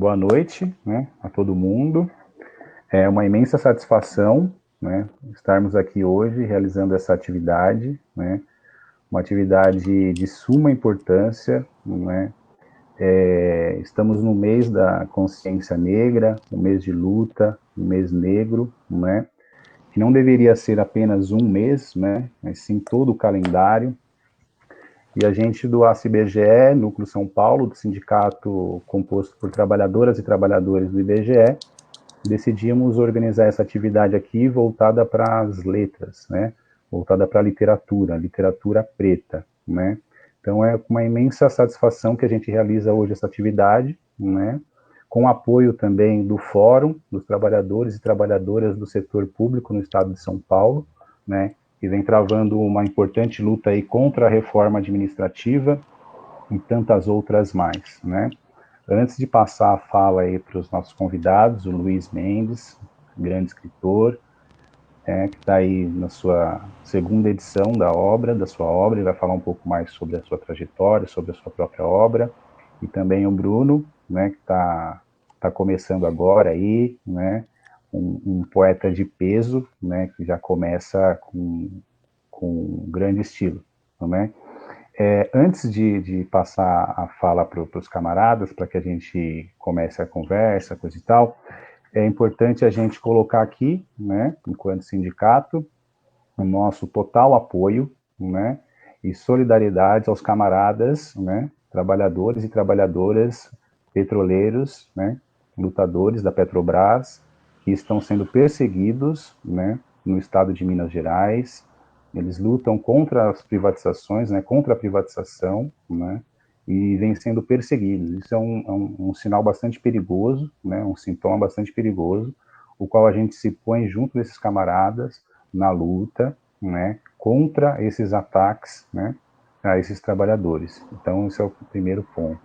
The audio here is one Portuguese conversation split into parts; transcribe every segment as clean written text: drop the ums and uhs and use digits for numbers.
boa noite, né, a todo mundo. É uma imensa satisfação, né, estarmos aqui hoje realizando essa atividade, né, uma atividade de suma importância, né. Estamos no mês da consciência negra, um mês de luta, um mês negro, né, que não deveria ser apenas um mês, né, mas sim todo o calendário. E a gente do ACIBGE, Núcleo São Paulo, do sindicato composto por trabalhadoras e trabalhadores do IBGE, decidimos organizar essa atividade aqui voltada para as letras, né? Voltada para a literatura preta, né? Então é com uma imensa satisfação que a gente realiza hoje essa atividade, né? Com apoio também do Fórum dos Trabalhadores e Trabalhadoras do Setor Público no Estado de São Paulo, né? Que vem travando uma importante luta aí contra a reforma administrativa e tantas outras mais, né? Antes de passar a fala aí para os nossos convidados, o Luiz Mendes, grande escritor, que está aí na sua segunda edição da sua obra, ele vai falar um pouco mais sobre a sua trajetória, sobre a sua própria obra, e também o Bruno, né, que tá começando agora aí, né, um poeta de peso, né, que já começa com um grande estilo, né? Antes de passar a fala para os camaradas, para que a gente comece a conversa, coisa e tal, é importante a gente colocar aqui, né, enquanto sindicato, o nosso total apoio, né, e solidariedade aos camaradas, né, trabalhadores e trabalhadoras petroleiros, né, lutadores da Petrobras, que estão sendo perseguidos, né, no estado de Minas Gerais. Eles lutam contra as privatizações, né, contra a privatização, né, e vêm sendo perseguidos. Isso é um sinal bastante perigoso, né, um sintoma bastante perigoso, o qual a gente se põe junto desses camaradas na luta, né, contra esses ataques, né, a esses trabalhadores. Então, esse é o primeiro ponto.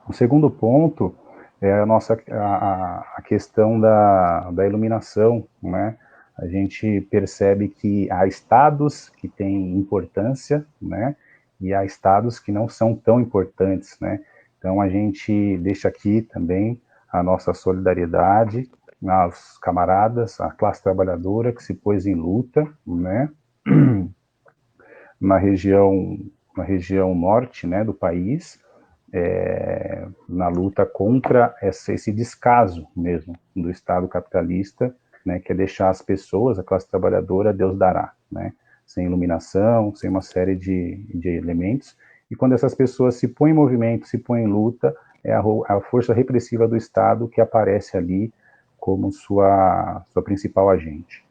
O segundo ponto é a questão da iluminação, né? A gente percebe que há estados que têm importância, né? E há estados que não são tão importantes, né? Então a gente deixa aqui também a nossa solidariedade aos camaradas, à classe trabalhadora que se pôs em luta, né? na região, na região norte, né, do país, na luta contra esse descaso mesmo do Estado capitalista, né, que é deixar as pessoas, a classe trabalhadora, Deus dará, né, sem iluminação, sem uma série de elementos. E quando essas pessoas se põem em movimento, se põem em luta, é a força repressiva do Estado que aparece ali como sua principal agente.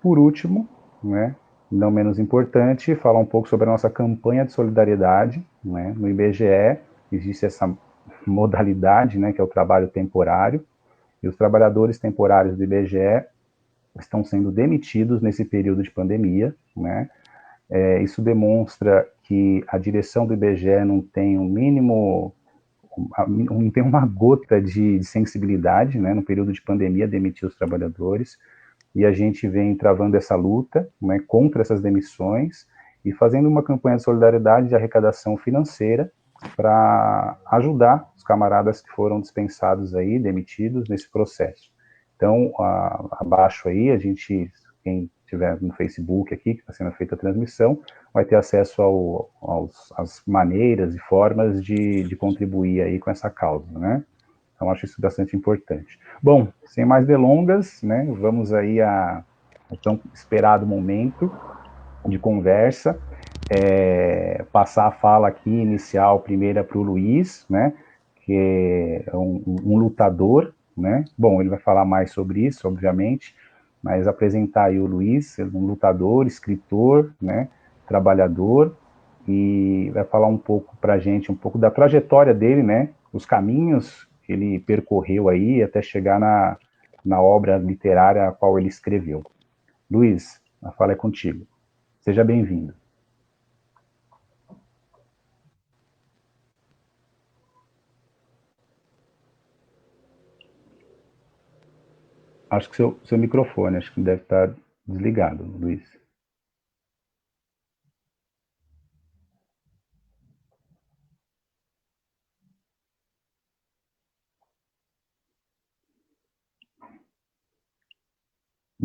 Por último, né, não menos importante, falar um pouco sobre a nossa campanha de solidariedade, né, no IBGE existe essa modalidade, né, que é o trabalho temporário, e os trabalhadores temporários do IBGE estão sendo demitidos nesse período de pandemia, né? Isso demonstra que a direção do IBGE não tem um mínimo, não tem uma gota de sensibilidade, né, no período de pandemia, demitir os trabalhadores, e a gente vem travando essa luta, né, contra essas demissões e fazendo uma campanha de solidariedade de arrecadação financeira para ajudar os camaradas que foram dispensados aí, demitidos nesse processo. Então, abaixo aí, a gente, quem estiver no Facebook aqui, que está sendo feita a transmissão, vai ter acesso às maneiras e formas de contribuir aí com essa causa, né? Então, acho isso bastante importante. Bom, sem mais delongas, né, vamos aí ao tão esperado momento de conversa. Passar a fala aqui inicial primeiro para o Luiz, né, que é um lutador, né? Bom, ele vai falar mais sobre isso, obviamente, mas apresentar aí o Luiz, um lutador, escritor, né, trabalhador, e vai falar um pouco para a gente, um pouco da trajetória dele, né, os caminhos que ele percorreu aí até chegar na obra literária a qual ele escreveu. Luiz, a fala é contigo. Seja bem-vindo. Acho que seu microfone, acho que deve estar desligado, Luiz.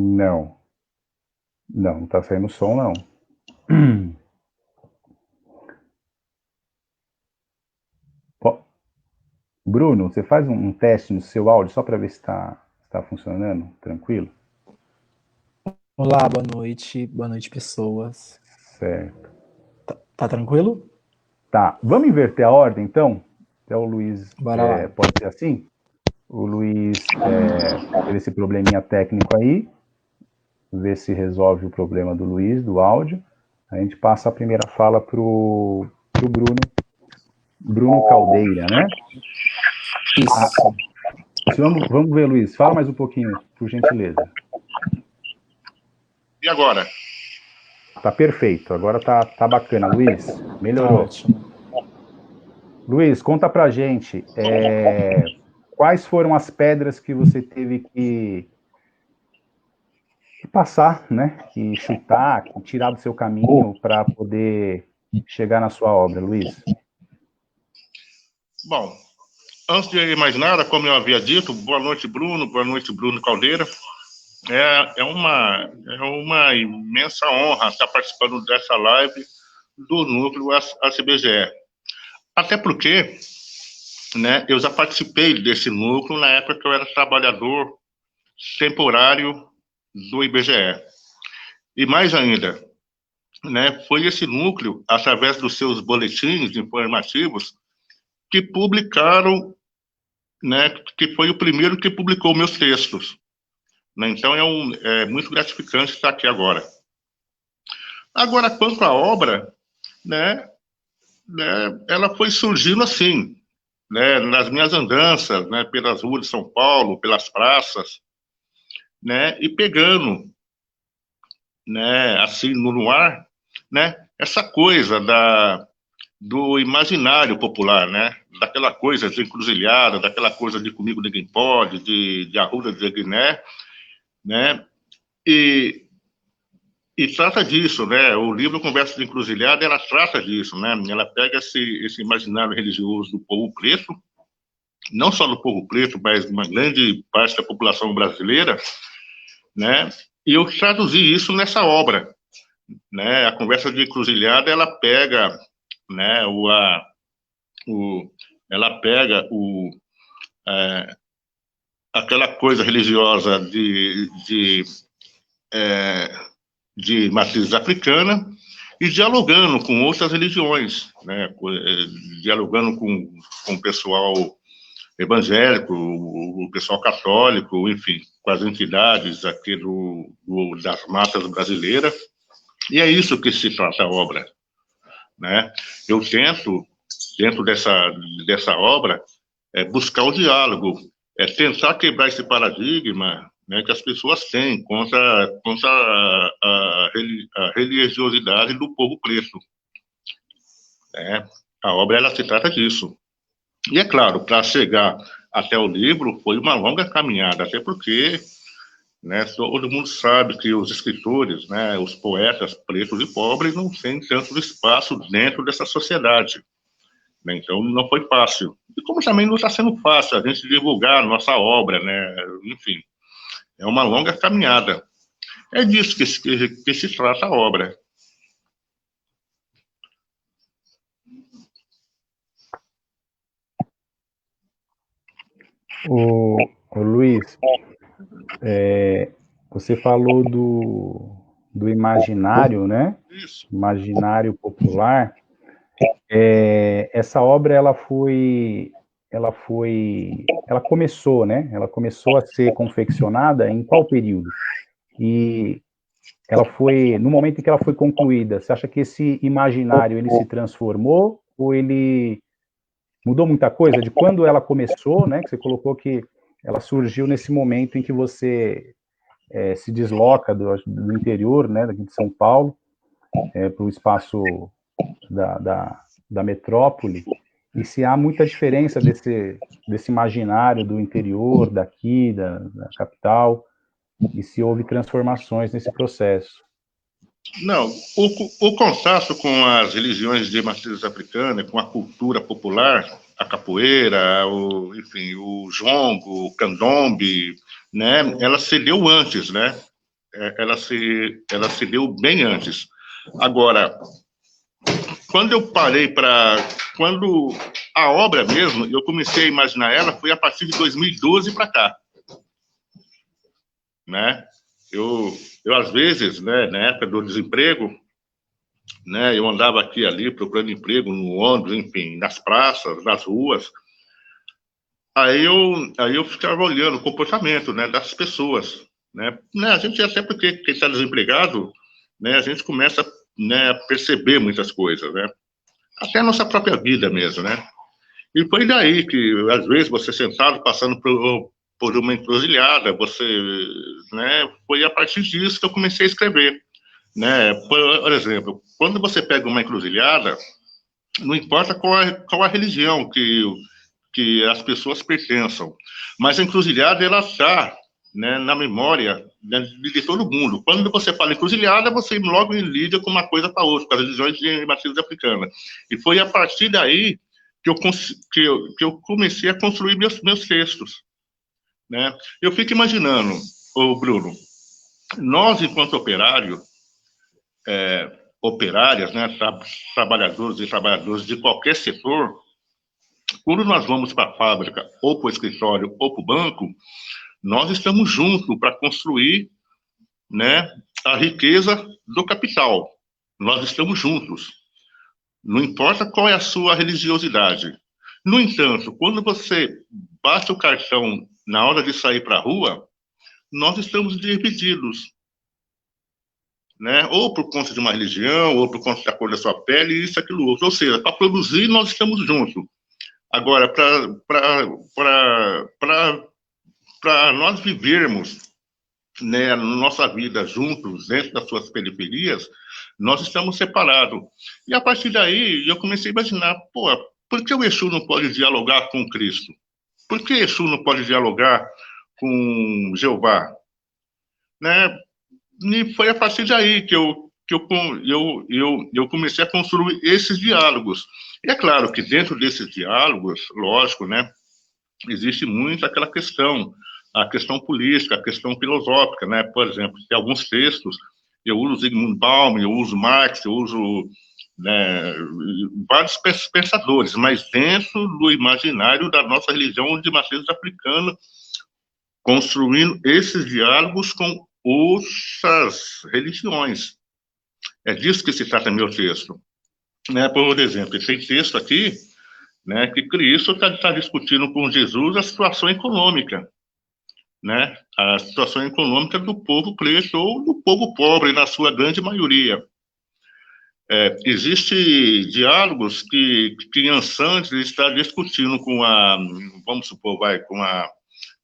Não. Não tá saindo som, não. Bruno, você faz um teste no seu áudio só para ver se está funcionando? Tranquilo? Olá, boa noite, pessoas. Certo. Tá tranquilo? Tá, vamos inverter a ordem, então? Até o Luiz, Bora lá. pode ser assim? O Luiz teve esse probleminha técnico aí, ver se resolve o problema do Luiz, do áudio. A gente passa a primeira fala pro Bruno Caldeira, né? Isso. Vamos ver, Luiz, fala mais um pouquinho, por gentileza. E agora? Tá perfeito, agora tá bacana. Luiz, melhorou. Tá ótimo. Luiz, conta pra gente, quais foram as pedras que você teve que passar, né? Que chutar, que tirar do seu caminho para poder chegar na sua obra, Luiz? Bom, antes de mais nada, como eu havia dito, boa noite, Bruno Caldeira. É uma imensa honra estar participando dessa live do Núcleo ACBGE. Até porque, né, eu já participei desse núcleo na época que eu era trabalhador temporário do IBGE. E mais ainda, né, foi esse núcleo, através dos seus boletins informativos, que publicaram, né, que foi o primeiro que publicou meus textos. Né? Então, é muito gratificante estar aqui agora. Agora, quanto à obra, né, ela foi surgindo assim, né, nas minhas andanças, né, pelas ruas de São Paulo, pelas praças, né, e pegando, né, assim, no ar, né, essa coisa do imaginário popular, né, daquela coisa de encruzilhada, daquela coisa de comigo ninguém pode, de Arruda de Guiné, né, e trata disso, né? O livro Conversa de Encruzilhada, ela trata disso, né? Ela pega esse imaginário religioso do povo preto, não só do povo preto, mas uma grande parte da população brasileira, né? E eu traduzi isso nessa obra, né? A Conversa de Encruzilhada, ela pega, né? Ela pega aquela coisa religiosa de matriz africana e dialogando com outras religiões, né? Dialogando com o pessoal evangélico, o pessoal católico, enfim, com as entidades aqui das matas brasileiras. E é isso que se trata a obra, né? Eu tento, dentro dessa obra, buscar o diálogo, tentar quebrar esse paradigma, né, que as pessoas têm contra a religiosidade do povo preto. Né? A obra ela se trata disso. E é claro, para chegar até o livro foi uma longa caminhada, até porque, né, todo mundo sabe que os escritores, né, os poetas pretos e pobres não têm tanto espaço dentro dessa sociedade. Né? Então não foi fácil. E como também não está sendo fácil a gente divulgar a nossa obra, né? Enfim, é uma longa caminhada. É disso que se trata a obra. O Luiz, você falou do imaginário, né? Isso. Imaginário popular. Essa obra ela começou, né? Ela começou a ser confeccionada em qual período? E ela foi, no momento em que ela foi concluída, você acha que esse imaginário ele se transformou ou ele mudou muita coisa de quando ela começou, né? Que você colocou que ela surgiu nesse momento em que você se desloca do interior, né, daqui de São Paulo, para o espaço da metrópole, e se há muita diferença desse imaginário do interior, daqui, da capital, e se houve transformações nesse processo. Não, o contato com as religiões de matriz africana, com a cultura popular, a capoeira, enfim, o jongo, o candombe, né, ela se deu antes, né? ela se deu bem antes. Agora, quando eu parei quando a obra mesmo, eu comecei a imaginar ela, foi a partir de 2012 para cá, né? Eu às vezes, né, na época do desemprego, né, eu andava aqui e ali procurando emprego no ônibus, enfim, nas praças, nas ruas. Aí eu ficava olhando o comportamento, né, das pessoas, né? A gente, até porque quem está desempregado, né, a gente começa, né, a perceber muitas coisas, né? Até a nossa própria vida mesmo, né? E foi daí que, às vezes, você sentado, passando por uma encruzilhada, né, foi a partir disso que eu comecei a escrever, né? Por exemplo, quando você pega uma encruzilhada, não importa qual a religião que as pessoas pertençam, mas a encruzilhada, ela está, né, na memória, né, de todo mundo. Quando você fala encruzilhada, você logo lida com uma coisa para outra, com as religiões de matriz africana. E foi a partir daí que eu comecei a construir meus textos, né? Eu fico imaginando, Bruno, nós, enquanto operárias, né, trabalhadores e trabalhadoras de qualquer setor, quando nós vamos para a fábrica, ou para o escritório, ou para o banco, nós estamos juntos para construir, né, a riqueza do capital. Nós estamos juntos. Não importa qual é a sua religiosidade. No entanto, quando você bate o cartão na hora de sair para a rua, nós estamos divididos, né? Ou por conta de uma religião, ou por conta da cor da sua pele, isso, aquilo, outro. Ou seja, para produzir, nós estamos juntos. Agora, para nós vivermos, né, nossa vida juntos, dentro das suas periferias, nós estamos separados. E a partir daí, eu comecei a imaginar, pô, por que o Exu não pode dialogar com Cristo? Por que Exu não pode dialogar com Jeová? Né? E foi a partir daí que eu comecei a construir esses diálogos. E é claro que dentro desses diálogos, lógico, né, existe muito aquela questão, a questão política, a questão filosófica, né? Por exemplo, tem alguns textos, eu uso Zygmunt Bauman, eu uso Marx, eu uso, né, vários pensadores, mas dentro do imaginário da nossa religião de matriz africana, construindo esses diálogos com outras religiões. É disso que se trata meu texto. Né? Por exemplo, tem texto aqui, né, que Cristo está discutindo com Jesus a situação econômica, né, a situação econômica do povo preto ou do povo pobre, na sua grande maioria. Existem diálogos que Ansan está discutindo com vamos supor,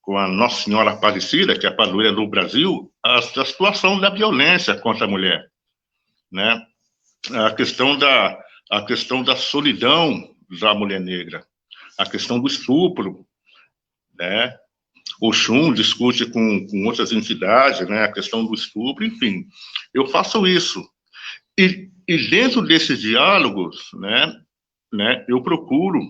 com a Nossa Senhora Aparecida, que é a padroeira do Brasil, a situação da violência contra a mulher, né, a questão da solidão da mulher negra, a questão do estupro, né? Oxum discute com outras entidades, né? A questão do estupro, enfim. Eu faço isso. E dentro desses diálogos, né, eu procuro,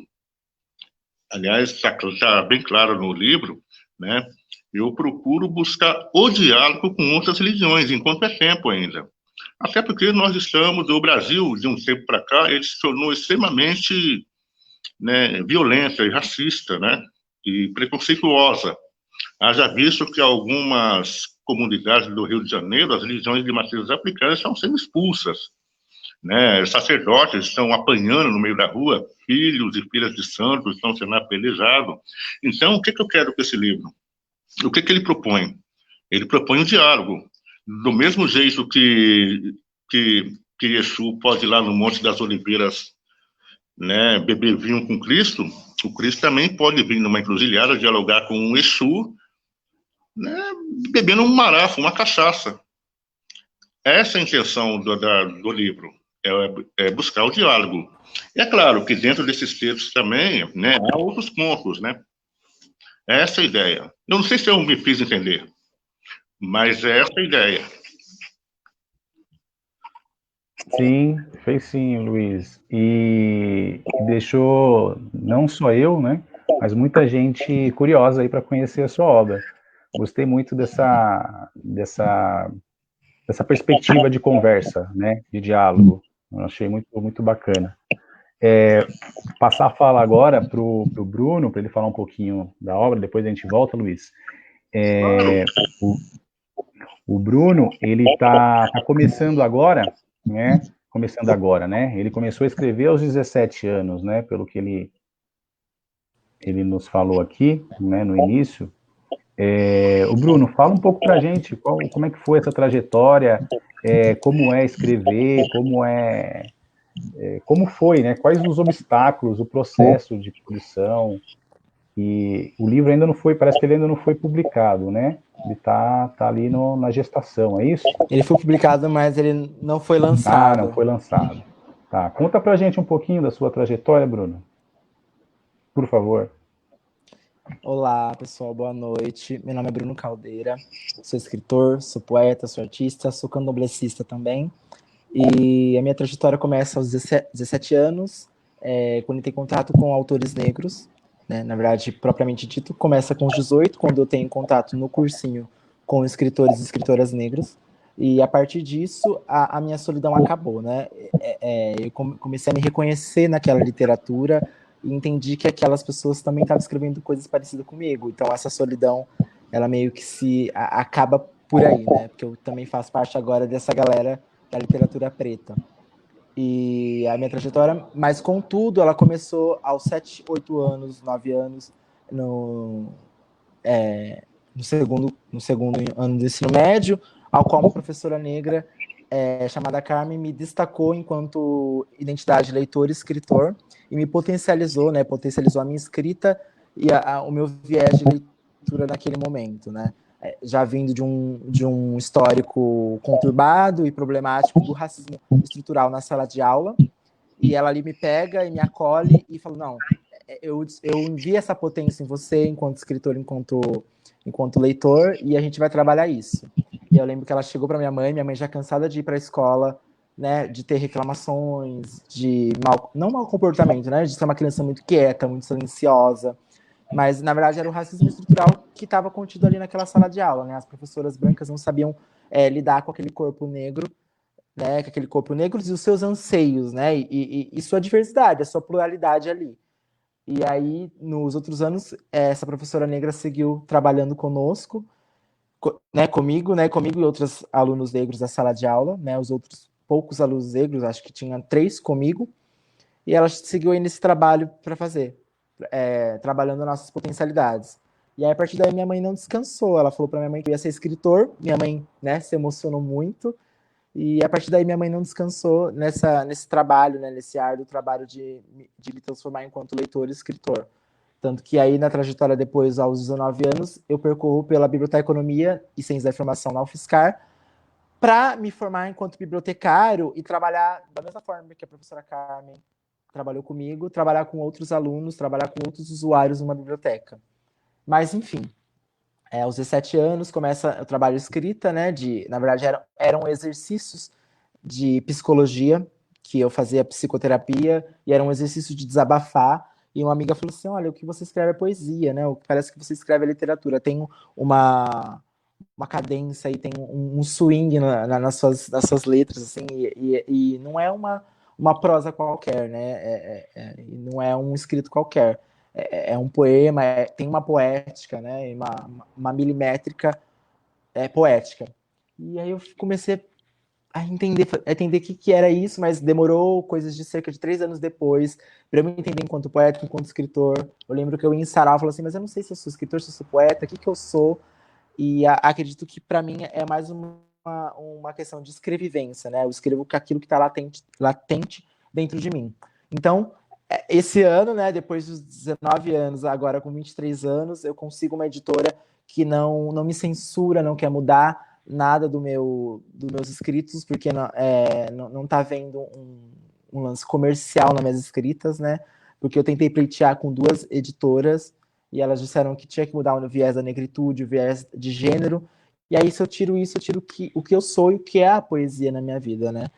aliás, está bem claro no livro, né? Eu procuro buscar o diálogo com outras religiões, enquanto é tempo ainda. Até porque nós estamos, o Brasil, de um tempo para cá, ele se tornou extremamente, né, violenta e racista, né, e preconceituosa. Haja visto que algumas comunidades do Rio de Janeiro, as religiões de matriz africana estão sendo expulsas, né, sacerdotes estão apanhando no meio da rua, filhos e filhas de santos estão sendo apedrejados. Então, o que eu quero com esse livro? O que ele propõe? Ele propõe um diálogo. Do mesmo jeito que Exu pode ir lá no Monte das Oliveiras, né, beber vinho com Cristo, o Cristo também pode vir numa encruzilhada, dialogar com um Exu, né, bebendo um marafo, uma cachaça. Essa é a intenção do livro, é buscar o diálogo. E é claro que dentro desses textos também, né, há outros pontos, né? Essa é a ideia. Eu não sei se eu me fiz entender, mas é essa a ideia. Sim, fez sim, Luiz. E deixou não só eu, né, mas muita gente curiosa aí para conhecer a sua obra. Gostei muito dessa perspectiva de conversa, né, de diálogo. Eu achei muito bacana. Passar a fala agora para o Bruno, para ele falar um pouquinho da obra, depois a gente volta, Luiz. O, o Bruno, ele está começando agora, né? Começando agora, né? Ele começou a escrever aos 17 anos, né? Pelo que ele nos falou aqui, né? No início. O Bruno, fala um pouco para a gente como é que foi essa trajetória, como é escrever, como foi, né? Quais os obstáculos, o processo de produção. E o livro ainda não foi, parece que ele ainda não foi publicado, né? Ele tá ali na gestação, é isso? Ele foi publicado, mas ele não foi Ah, não lançado. foi lançado. Tá, conta pra gente um pouquinho da sua trajetória, Bruno, por favor. Olá, pessoal, boa noite. Meu nome é Bruno Caldeira, sou escritor, sou poeta, sou artista, sou candomblessista também. E a minha trajetória começa aos 17 anos, quando eu tenho contato com autores negros, né? Na verdade, propriamente dito, começa com os 18, quando eu tenho contato no cursinho com escritores e escritoras negros. E a partir disso, a minha solidão acabou, né? Eu comecei a me reconhecer naquela literatura e entendi que aquelas pessoas também estavam escrevendo coisas parecidas comigo. Então, essa solidão, ela meio que acaba por aí, né? Porque eu também faço parte agora dessa galera da literatura preta. E a minha trajetória, mas contudo, ela começou aos 7, 8 anos, 9 anos, no segundo ano do ensino médio, ao qual uma professora negra chamada Carmen me destacou enquanto identidade leitor e escritor e me potencializou, né, potencializou a minha escrita e o meu viés de leitura naquele momento, né, já vindo de um histórico conturbado e problemático do racismo estrutural na sala de aula, e ela ali me pega e me acolhe e fala, não, eu vi essa potência em você enquanto escritor, enquanto leitor, e a gente vai trabalhar isso. E eu lembro que ela chegou para minha mãe já cansada de ir para a escola, né, de ter reclamações, não mau comportamento, né, de ser uma criança muito quieta, muito silenciosa, mas na verdade era o racismo estrutural que estava contido ali naquela sala de aula, né, as professoras brancas não sabiam lidar com aquele corpo negro, né, com aquele corpo negro e os seus anseios, né, e sua diversidade, a sua pluralidade ali. E aí, nos outros anos, essa professora negra seguiu trabalhando conosco, né, comigo e outros alunos negros da sala de aula, né, os outros poucos alunos negros, acho que tinha 3 comigo, e ela seguiu aí nesse trabalho para fazer, trabalhando nossas potencialidades. E aí, a partir daí, minha mãe não descansou, ela falou para minha mãe que eu ia ser escritor, minha mãe, né, se emocionou muito, e a partir daí minha mãe não descansou nesse trabalho, né, nesse árduo trabalho de me transformar enquanto leitor e escritor. Tanto que aí na trajetória depois, aos 19 anos, eu percorro pela Biblioteconomia e Ciência da Informação na UFSCar para me formar enquanto bibliotecário e trabalhar da mesma forma que a professora Carmen trabalhou comigo, trabalhar com outros alunos, trabalhar com outros usuários numa biblioteca. Mas, enfim, aos 17 anos começa o trabalho escrita, né? Na verdade, eram exercícios de psicologia, que eu fazia psicoterapia, e era um exercício de desabafar. E uma amiga falou assim: olha, o que você escreve é poesia, né? O que parece que você escreve é literatura. Tem uma cadência e tem um swing nas suas letras, assim, e não é uma prosa qualquer, né? Não é um escrito qualquer. É um poema, tem uma poética, né? Uma milimétrica poética. E aí eu comecei a entender o que era isso, mas demorou coisas de cerca de 3 anos depois para eu me entender enquanto poeta, enquanto escritor. Eu lembro que eu ia em sarau e falava assim, mas eu não sei se eu sou escritor, se eu sou poeta, o que eu sou? E acredito que para mim é mais uma questão de escrevivência, né? Eu escrevo com aquilo que está latente dentro de mim. Então, esse ano, né, depois dos 19 anos, agora com 23 anos, eu consigo uma editora que não me censura, não quer mudar nada dos meus escritos, porque não tá vendo um lance comercial nas minhas escritas, né? Porque eu tentei pleitear com 2 editoras e elas disseram que tinha que mudar o viés da negritude, o viés de gênero, e aí se eu tiro isso, eu tiro o que eu sou e o que é a poesia na minha vida, né?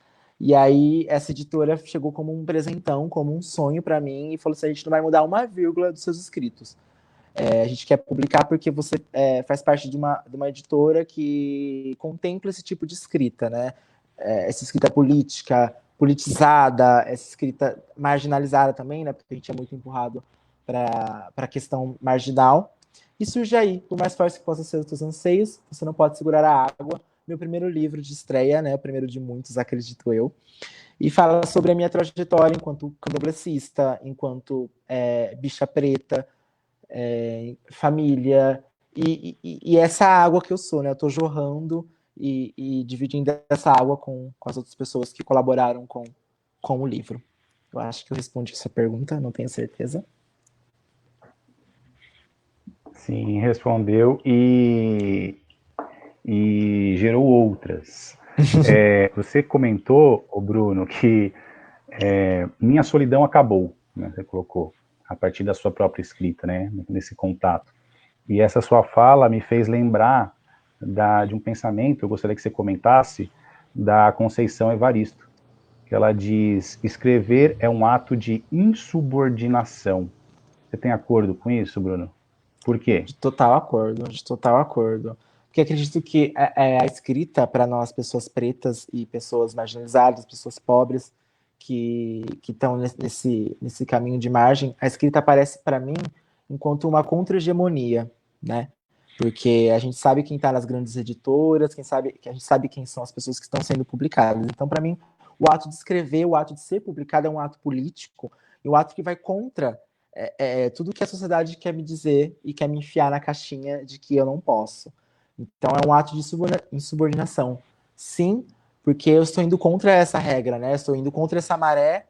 E aí essa editora chegou como um presentão, como um sonho para mim, e falou assim, a gente não vai mudar uma vírgula dos seus escritos. A gente quer publicar porque você faz parte de uma editora que contempla esse tipo de escrita, né? Essa escrita política, politizada, essa escrita marginalizada também, né? Porque a gente é muito empurrado para a questão marginal. E surge aí, por mais forte que possam ser os seus anseios, você não pode segurar a água. Meu primeiro livro de estreia, né? O primeiro de muitos, acredito eu. E fala sobre a minha trajetória enquanto candomblessista, enquanto bicha preta, família, e essa água que eu sou, né? Eu tô jorrando e dividindo essa água com as outras pessoas que colaboraram com o livro. Eu acho que eu respondi essa pergunta, não tenho certeza. Sim, respondeu e gerou outras. Você comentou, Bruno, que minha solidão acabou, né, você colocou, a partir da sua própria escrita, né, nesse contato. E essa sua fala me fez lembrar de um pensamento, eu gostaria que você comentasse, da Conceição Evaristo, que ela diz: escrever é um ato de insubordinação. Você tem acordo com isso, Bruno? Por quê? De total acordo, de total acordo. Porque acredito que a escrita, para nós, pessoas pretas e pessoas marginalizadas, pessoas pobres, que estão nesse caminho de margem, a escrita aparece para mim enquanto uma contra-hegemonia, né? Porque a gente sabe quem está nas grandes editoras, a gente sabe quem são as pessoas que estão sendo publicadas. Então, para mim, o ato de escrever, o ato de ser publicado é um ato político, e um ato que vai contra tudo que a sociedade quer me dizer e quer me enfiar na caixinha de que eu não posso. Então é um ato de insubordinação. Sim, porque eu estou indo contra essa regra, né? Eu estou indo contra essa maré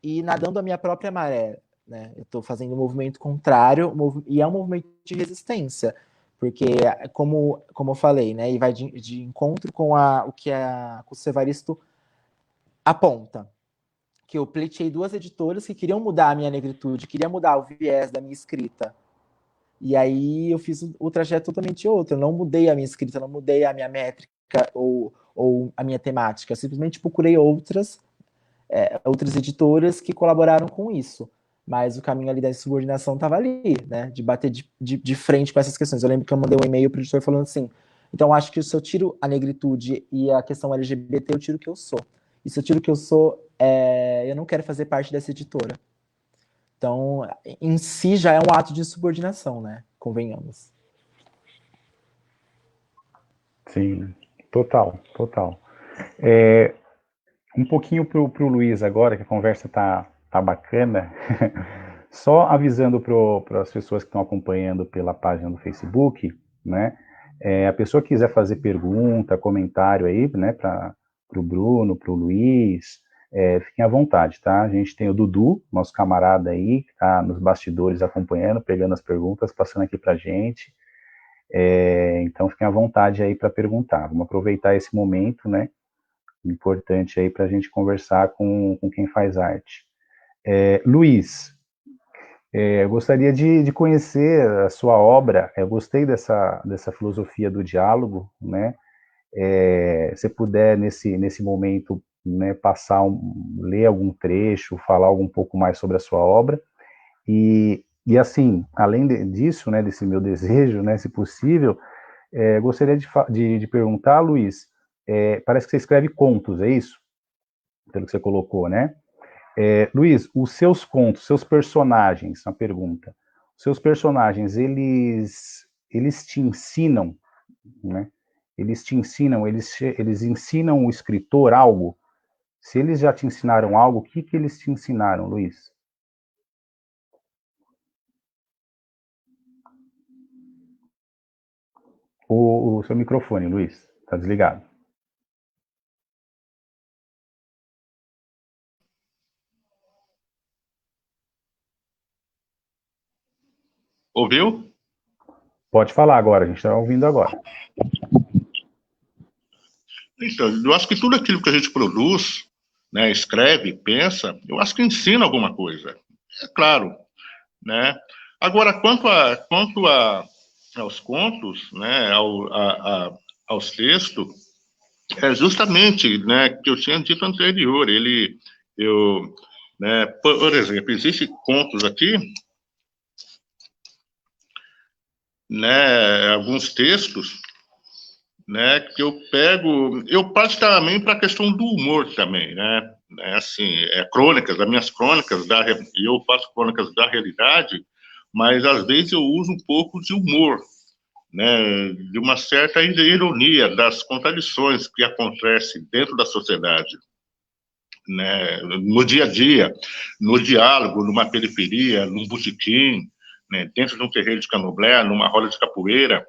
e nadando a minha própria maré, né? Eu estou fazendo um movimento contrário e é um movimento de resistência, porque como eu falei, né? E vai de encontro com o que o Evaristo aponta, que eu pleiteei duas editoras que queriam mudar a minha negritude, queriam mudar o viés da minha escrita. E aí eu fiz o trajeto totalmente outro. Eu não mudei a minha escrita, não mudei a minha métrica ou a minha temática. Eu simplesmente procurei outras editoras que colaboraram com isso. Mas o caminho ali da insubordinação estava ali, né? De bater de frente com essas questões. Eu lembro que eu mandei um e-mail para o editor falando assim: então acho que se eu tiro a negritude e a questão LGBT, eu tiro o que eu sou. E se eu tiro o que eu sou, eu não quero fazer parte dessa editora. Então, em si, já é um ato de subordinação, né? Convenhamos. Sim, total, total. Um pouquinho para o Luiz agora, que a conversa tá bacana. Só avisando para as pessoas que estão acompanhando pela página do Facebook, né? A pessoa que quiser fazer pergunta, comentário aí, né, para o Bruno, para o Luiz, fiquem à vontade, tá? A gente tem o Dudu, nosso camarada aí, que está nos bastidores acompanhando, pegando as perguntas, passando aqui para a gente. Então, fiquem à vontade aí para perguntar. Vamos aproveitar esse momento, né? Importante aí para a gente conversar com quem faz arte. Luiz, eu gostaria de conhecer a sua obra. Eu gostei dessa filosofia do diálogo, né? Se puder, nesse momento, né, ler algum trecho, falar um pouco mais sobre a sua obra. E assim, além disso, né, desse meu desejo, né, se possível, gostaria de perguntar, Luiz, parece que você escreve contos, é isso? Pelo que você colocou, né? Luiz, os seus contos, seus personagens, uma pergunta. Os seus personagens, eles te ensinam, né? Eles te ensinam, eles ensinam o escritor algo? Se eles já te ensinaram algo, o que eles te ensinaram, Luiz? O seu microfone, Luiz, está desligado. Ouviu? Pode falar agora, a gente está ouvindo agora. Então, eu acho que tudo aquilo que a gente produz, né, escreve, pensa, eu acho que ensina alguma coisa. É claro, né? Agora, quanto aos contos, né, aos textos, é justamente, né, que eu tinha dito anterior. Né, por exemplo, existem contos aqui né, alguns textos, né, que eu parto também para a questão do humor também, né, assim, crônicas, as minhas crônicas, eu faço crônicas da realidade, mas às vezes eu uso um pouco de humor, né, de uma certa ironia das contradições que acontecem dentro da sociedade, né, no dia a dia, no diálogo, numa periferia, num botequim, né, dentro de um terreiro de candomblé, numa roda de capoeira,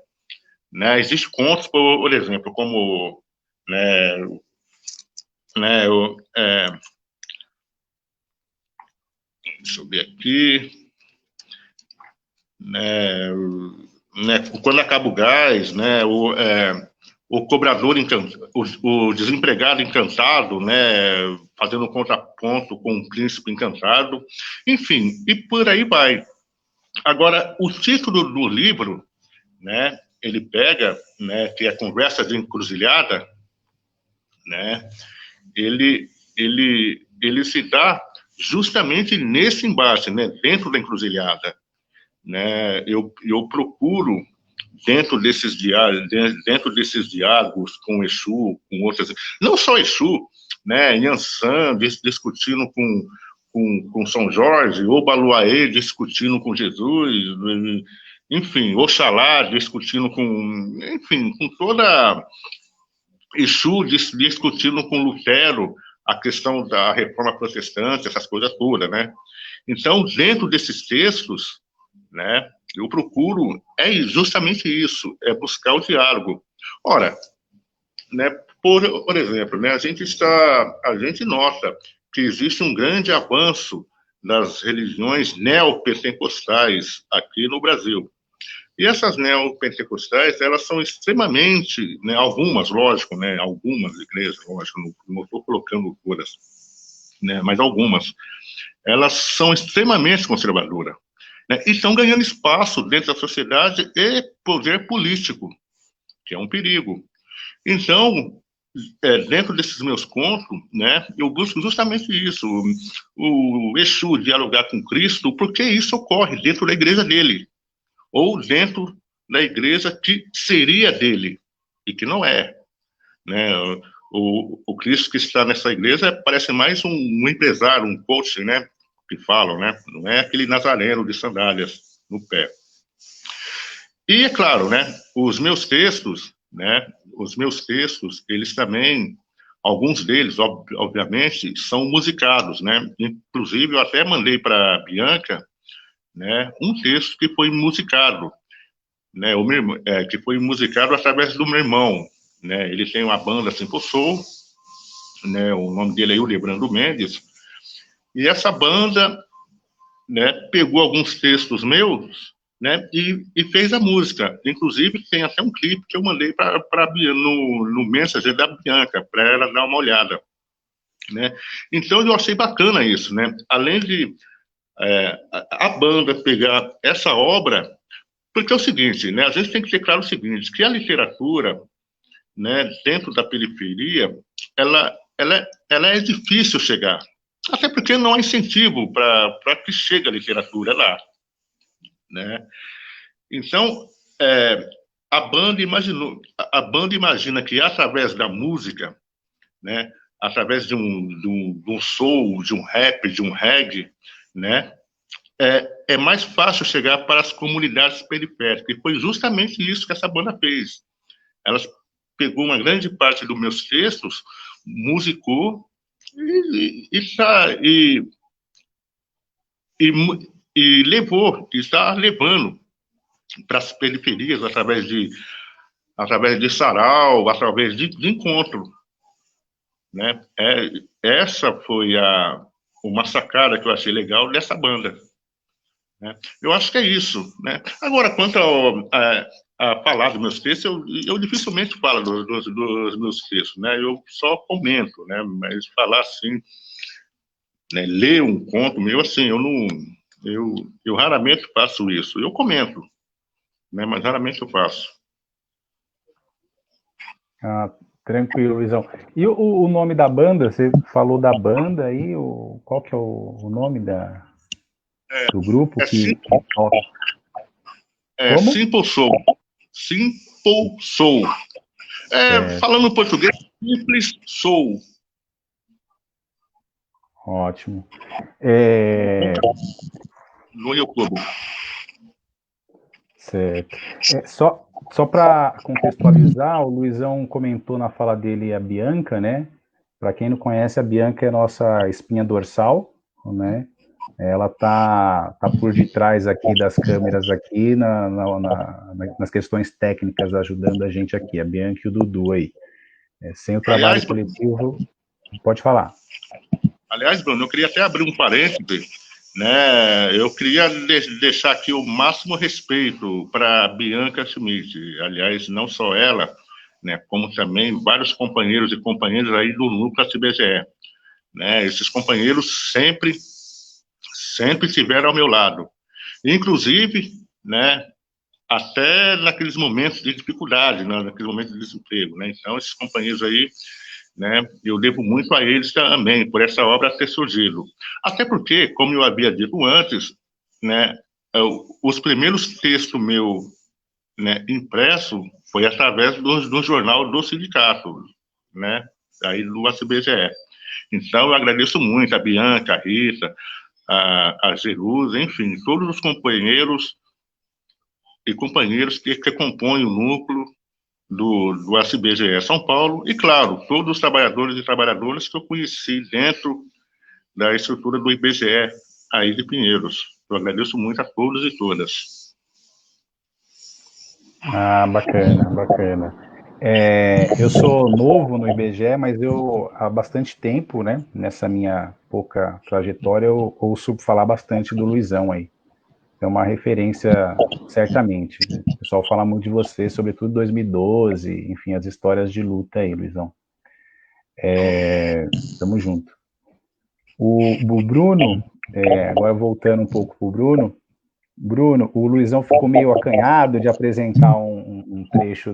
né, existem contos, por exemplo, como, né, né, deixa eu ver aqui, né, quando acaba o gás, né, o cobrador encantado, o desempregado encantado, né, fazendo um contraponto com o príncipe encantado, enfim, e por aí vai. Agora, o título do livro, né, ele pega, né, que é Conversa de Encruzilhada, né, ele se dá justamente nesse embate, né, dentro da encruzilhada, né, eu procuro dentro desses diálogos com Exu, com outras, não só Exu, né, Yansan discutindo com São Jorge, Obaluaê discutindo com Jesus, enfim, Oxalá discutindo enfim, com toda Exu discutindo com Lutero a questão da reforma protestante, essas coisas todas, né? Então, dentro desses textos, né, eu procuro justamente isso, buscar o diálogo. Ora, né, por exemplo, né, a gente nota que existe um grande avanço das religiões neopentecostais aqui no Brasil. E essas neopentecostais, elas são extremamente, né, algumas, lógico, né, algumas igrejas, lógico, não estou colocando todas, né, mas algumas, elas são extremamente conservadoras, né, e estão ganhando espaço dentro da sociedade e poder político, que é um perigo. Então, dentro desses meus contos, né, eu busco justamente isso, o Exu dialogar com Cristo, porque isso ocorre dentro da igreja dele, ou dentro da igreja que seria dele, e que não é. Né? O Cristo que está nessa igreja parece mais um empresário, um coach, né? Que falam, né? Não é aquele nazareno de sandálias no pé. E, é claro, né? Os meus textos, eles também, alguns deles, obviamente, são musicados, né? Inclusive, eu até mandei para a Bianca, né, um texto que foi musicado, né, que foi musicado através do meu irmão, né, ele tem uma banda Simple Soul, né, o nome dele é Hildebrando Mendes, e essa banda, né, pegou alguns textos meus, né, e fez a música, inclusive tem até um clipe que eu mandei para no Messenger da Bianca, para ela dar uma olhada, né, então eu achei bacana isso, né, além de a banda pegar essa obra, porque é o seguinte, né, a gente tem que ter claro o seguinte, que a literatura, né, dentro da periferia, ela é difícil chegar, até porque não há incentivo para que chegue a literatura lá, né? Então, a banda imagina que através da música, né, através de um soul, de um rap, de um reggae, né, é mais fácil chegar para as comunidades periféricas. E foi justamente isso que essa banda fez. Ela pegou uma grande parte dos meus textos, musicou e levou, está levando para as periferias através de sarau, através de encontro. Né? Essa foi uma sacada que eu achei legal dessa banda. Né? Eu acho que é isso. Né? Agora, quanto a falar dos meus textos, eu dificilmente falo dos meus textos, né? Eu só comento, né? Mas falar assim, né? Ler um conto meu, assim, eu raramente faço isso. Eu comento, né? Mas raramente eu faço. Ah, tranquilo, Luizão. E o nome da banda? Você falou da banda aí, qual que é o nome do grupo que toca? Como? Simple Soul. Simple Soul. Falando em português, Simples Soul. Ótimo. No YouTube. Certo. Só para contextualizar, o Luizão comentou na fala dele a Bianca, né? Para quem não conhece, a Bianca é nossa espinha dorsal, né? Ela tá por detrás aqui das câmeras aqui nas questões técnicas, ajudando a gente aqui, a Bianca e o Dudu aí. Sem o trabalho coletivo, pode falar. Aliás, Bruno, eu queria até abrir um parêntese, né? Eu queria deixar aqui o máximo respeito para Bianca Schmidt. Aliás, não só ela, né, como também vários companheiros e companheiras aí do Núcleo CBGE. Né? Esses companheiros sempre estiveram ao meu lado. Inclusive, né, até naqueles momentos de dificuldade, né, naqueles momentos de desemprego. Né? Então, esses companheiros aí, né, eu devo muito a eles também, por essa obra ter surgido. Até porque, como eu havia dito antes, né, os primeiros textos meus, né, impresso foi através do jornal do sindicato, né, aí do ACBGE. Então, eu agradeço muito a Bianca, a Rita, a Jerusa, enfim, todos os companheiros e companheiras que compõem o núcleo do ACBGE São Paulo, e, claro, todos os trabalhadores e trabalhadoras que eu conheci dentro da estrutura do IBGE aí de Pinheiros. Eu agradeço muito a todos e todas. Bacana, bacana. Eu sou novo no IBGE, mas eu há bastante tempo, né, nessa minha pouca trajetória, eu ouço falar bastante do Luizão aí. É uma referência, certamente. O pessoal fala muito de você, sobretudo 2012, enfim, as histórias de luta aí, Luizão. Tamo junto. O Bruno, agora voltando um pouco pro Bruno, o Luizão ficou meio acanhado de apresentar um trecho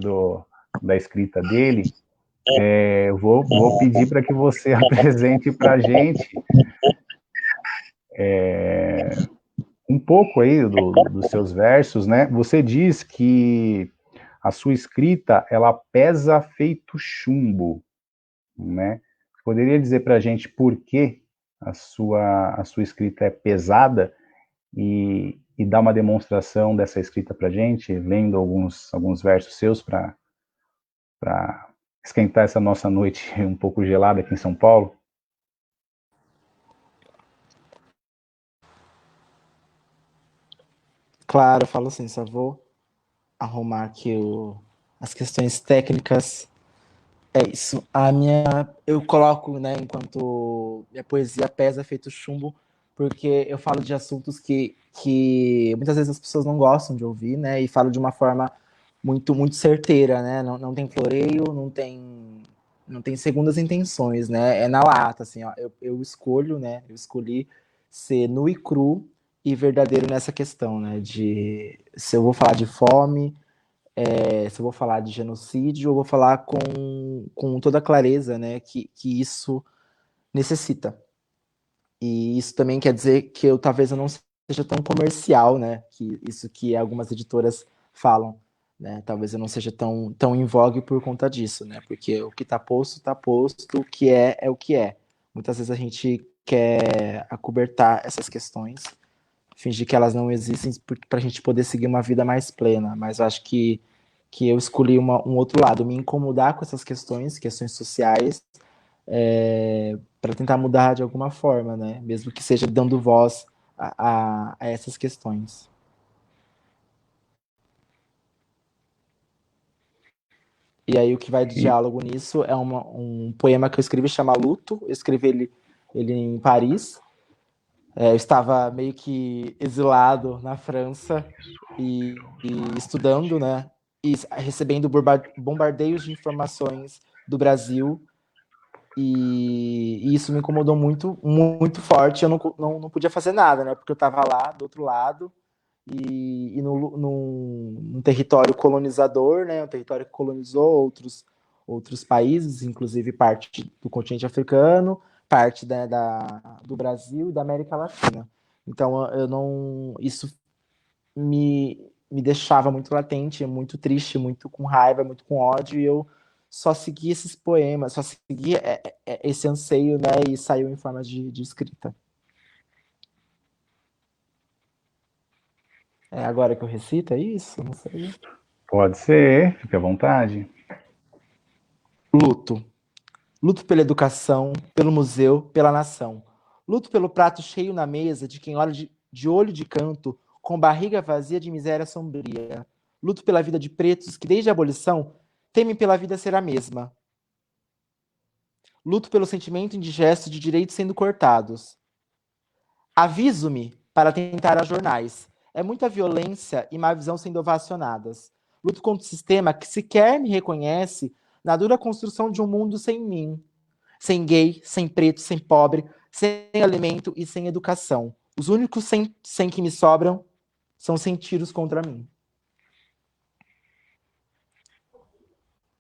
da escrita dele. Eu vou pedir para que você apresente para a gente um pouco aí dos seus versos, né? Você diz que a sua escrita, ela pesa feito chumbo, né? Poderia dizer para a gente por que a sua escrita é pesada e dar uma demonstração dessa escrita para a gente, lendo alguns versos seus para esquentar essa nossa noite um pouco gelada aqui em São Paulo? Claro, eu falo assim, só vou arrumar aqui as questões técnicas. É isso. Eu coloco, né, enquanto minha poesia pesa feito chumbo, porque eu falo de assuntos que muitas vezes as pessoas não gostam de ouvir, né, e falo de uma forma muito certeira, né, não tem floreio, não tem segundas intenções, né, é na lata, assim, ó, eu escolho, né, eu escolhi ser nu e cru e verdadeiro nessa questão, né, de se eu vou falar de fome, se eu vou falar de genocídio, eu vou falar com toda a clareza, né, que isso necessita. E isso também quer dizer que talvez eu não seja tão comercial, né, que isso que algumas editoras falam, né, talvez eu não seja tão em vogue por conta disso, né, porque o que está posto, o que é o que é. Muitas vezes a gente quer acobertar essas questões, fingir que elas não existem para a gente poder seguir uma vida mais plena, mas eu acho que eu escolhi um outro lado, me incomodar com essas questões sociais, para tentar mudar de alguma forma, né? Mesmo que seja dando voz a essas questões. E aí o que vai de diálogo nisso é um poema que eu escrevi, chama Luto. Eu escrevi ele em Paris. Eu estava meio que exilado na França e estudando, né? E recebendo bombardeios de informações do Brasil. E isso me incomodou muito forte. Eu não podia fazer nada, né? Porque eu estava lá do outro lado e num território colonizador, né? Um território que colonizou outros países, inclusive parte do continente africano, parte do Brasil e da América Latina. Então, isso me me deixava muito latente, muito triste, muito com raiva, muito com ódio, e eu só segui esses poemas, só segui esse anseio, né, e saiu em forma de escrita. É agora que eu recito, é isso? Não sei. Pode ser, fique à vontade. Luto. Luto pela educação, pelo museu, pela nação. Luto pelo prato cheio na mesa de quem olha de olho de canto, com barriga vazia de miséria sombria. Luto pela vida de pretos que, desde a abolição, temem pela vida ser a mesma. Luto pelo sentimento indigesto de direitos sendo cortados. Aviso-me para tentar a jornais. É muita violência e má visão sendo ovacionadas. Luto contra o sistema que sequer me reconhece na dura construção de um mundo sem mim. Sem gay, sem preto, sem pobre, sem alimento e sem educação. Os únicos sem que me sobram são sem tiros contra mim.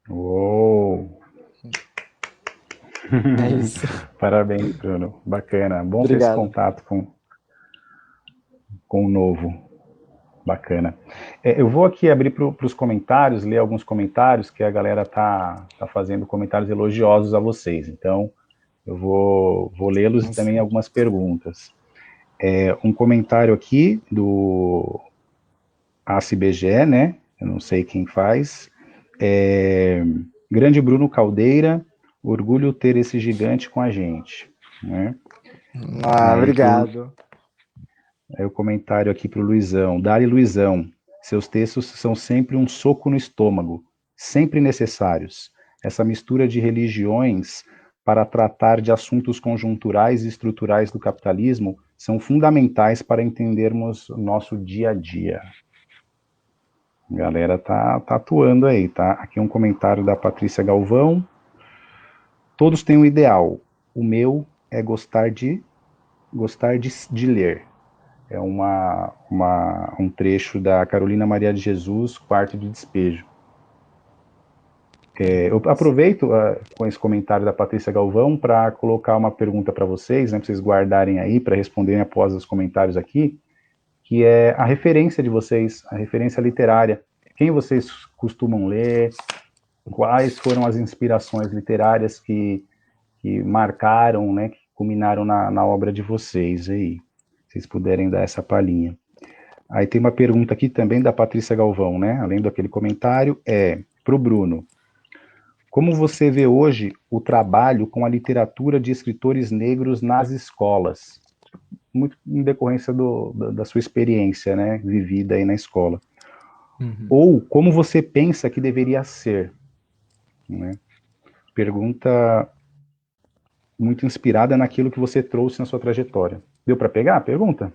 Uou! É isso. Parabéns, Bruno. Bacana. Bom ter esse Obrigado. contato com o novo. Bacana. Eu vou aqui abrir para os comentários, ler alguns comentários, que a galera tá fazendo comentários elogiosos a vocês. Então, eu vou lê-los e também algumas perguntas. Um comentário aqui do ACBGE, né? Eu não sei quem faz. Grande Bruno Caldeira, orgulho ter esse gigante com a gente. Né? Obrigado. O comentário aqui para o Luizão. Dali Luizão, seus textos são sempre um soco no estômago, sempre necessários. Essa mistura de religiões para tratar de assuntos conjunturais e estruturais do capitalismo são fundamentais para entendermos o nosso dia a dia. A galera tá atuando aí, tá? Aqui um comentário da Patrícia Galvão. Todos têm um ideal. O meu é gostar de ler. É um trecho da Carolina Maria de Jesus, Quarto de Despejo. Eu aproveito com esse comentário da Patrícia Galvão para colocar uma pergunta para vocês, né, para vocês guardarem aí, para responderem após os comentários aqui, que é a referência de vocês, a referência literária. Quem vocês costumam ler? Quais foram as inspirações literárias que marcaram, né, que culminaram na obra de vocês aí? Se vocês puderem dar essa palhinha. Aí tem uma pergunta aqui também da Patrícia Galvão, né? Além daquele comentário, para o Bruno. Como você vê hoje o trabalho com a literatura de escritores negros nas escolas? Muito em decorrência da sua experiência, né? Vivida aí na escola. Uhum. Ou como você pensa que deveria ser? Né? Pergunta muito inspirada naquilo que você trouxe na sua trajetória. Deu para pegar a pergunta?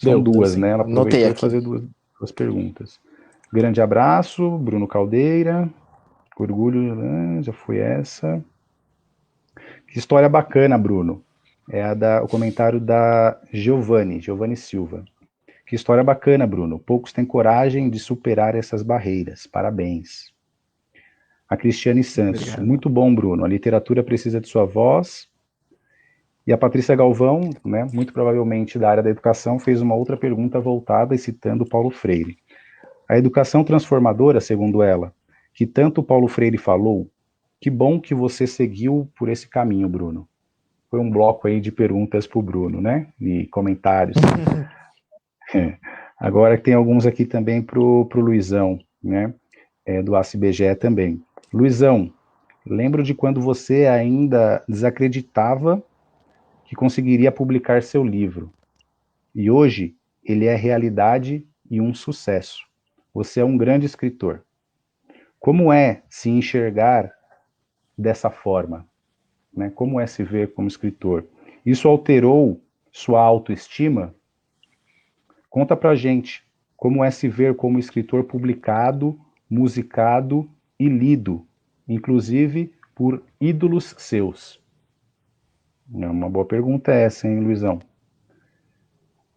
São duas, né? Ela aproveitou para fazer duas perguntas. Grande abraço, Bruno Caldeira. Orgulho, já foi essa. Que história bacana, Bruno. O comentário da Giovanni Silva. Que história bacana, Bruno. Poucos têm coragem de superar essas barreiras. Parabéns. A Cristiane Santos. Obrigado. Muito bom, Bruno. A literatura precisa de sua voz. E a Patrícia Galvão, né, muito provavelmente da área da educação, fez uma outra pergunta voltada e citando Paulo Freire. A educação transformadora, segundo ela, que tanto Paulo Freire falou, que bom que você seguiu por esse caminho, Bruno. Foi um bloco aí de perguntas para o Bruno, né, e comentários. Agora tem alguns aqui também para o Luizão, né, do ACBGE também. Luizão, lembro de quando você ainda desacreditava que conseguiria publicar seu livro. E hoje, ele é realidade e um sucesso. Você é um grande escritor. Como é se enxergar dessa forma? Né? Como é se ver como escritor? Isso alterou sua autoestima? Conta pra gente como é se ver como escritor publicado, musicado e lido, inclusive por ídolos seus. É uma boa pergunta essa, hein, Luizão?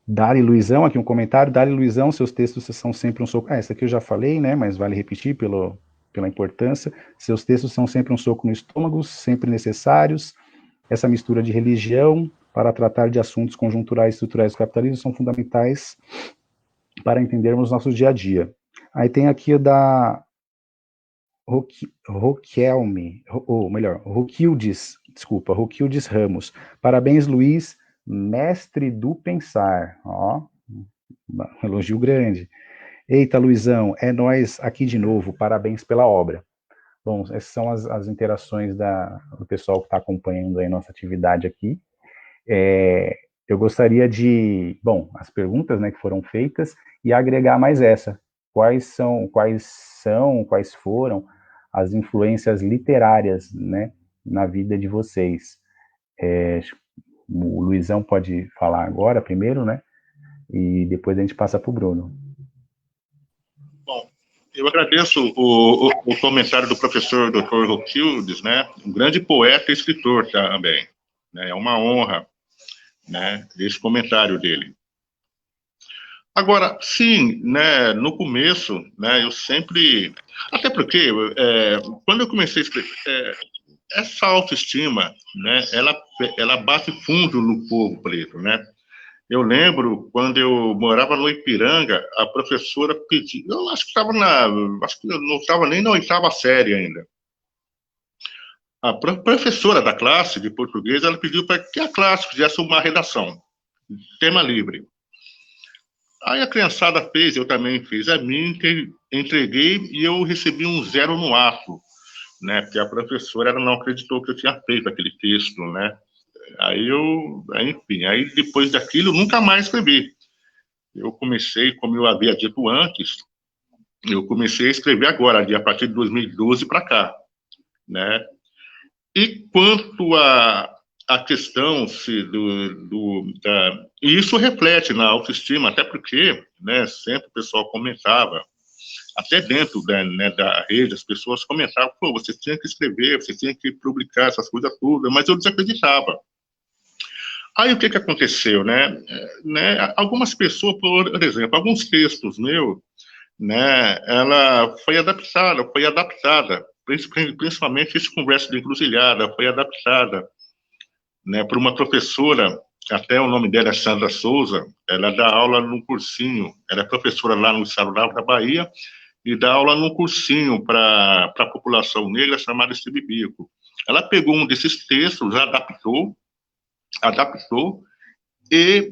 Dali Luizão, aqui um comentário. Dali Luizão, seus textos são sempre um soco... essa aqui eu já falei, né, mas vale repetir pela importância. Seus textos são sempre um soco no estômago, sempre necessários. Essa mistura de religião para tratar de assuntos conjunturais e estruturais do capitalismo são fundamentais para entendermos nosso dia a dia. Aí tem aqui o da Roquildes Ramos. Parabéns, Luiz, mestre do pensar. Ó, um elogio grande. Eita, Luizão, é nós aqui de novo, parabéns pela obra. Bom, essas são as interações do pessoal que está acompanhando aí nossa atividade aqui. Eu gostaria de, bom, as perguntas, né, que foram feitas, e agregar mais essa. Quais foram as influências literárias, né, na vida de vocês? O Luizão pode falar agora primeiro, né, e depois a gente passa para o Bruno. Bom, eu agradeço o comentário do professor Dr. Roquildes, né, um grande poeta e escritor também, né, é uma honra, né, esse comentário dele. Agora, sim, né, no começo, né, eu sempre... Até porque, quando eu comecei a escrever, essa autoestima, né, ela bate fundo no povo preto, né? Eu lembro, quando eu morava no Ipiranga, a professora pediu... Eu acho que eu não estava nem na 8ª série ainda. A professora da classe de português, ela pediu para que a classe fizesse uma redação, tema livre. Aí a criançada fez, eu também fiz a minha, entreguei e eu recebi um 0 no ato, né? Porque a professora ela não acreditou que eu tinha feito aquele texto, né? Enfim, aí depois daquilo eu nunca mais escrevi. Eu comecei, como eu havia dito antes, eu comecei a escrever agora, a partir de 2012 para cá, né? E quanto a questão e isso reflete na autoestima, até porque, né, sempre o pessoal comentava, até dentro da rede, as pessoas comentavam, pô, você tinha que escrever, você tinha que publicar essas coisas todas, mas eu desacreditava. Aí o que aconteceu, né? Algumas pessoas, por exemplo, alguns textos meus, né, ela foi adaptada, principalmente esse Conversa de Encruzilhada, foi adaptada, né, por uma professora, até o nome dela é Sandra Souza, ela dá aula num cursinho, ela é professora lá no estado da Bahia, e dá aula num cursinho para a população negra chamado Esteve Bico. Ela pegou um desses textos, adaptou e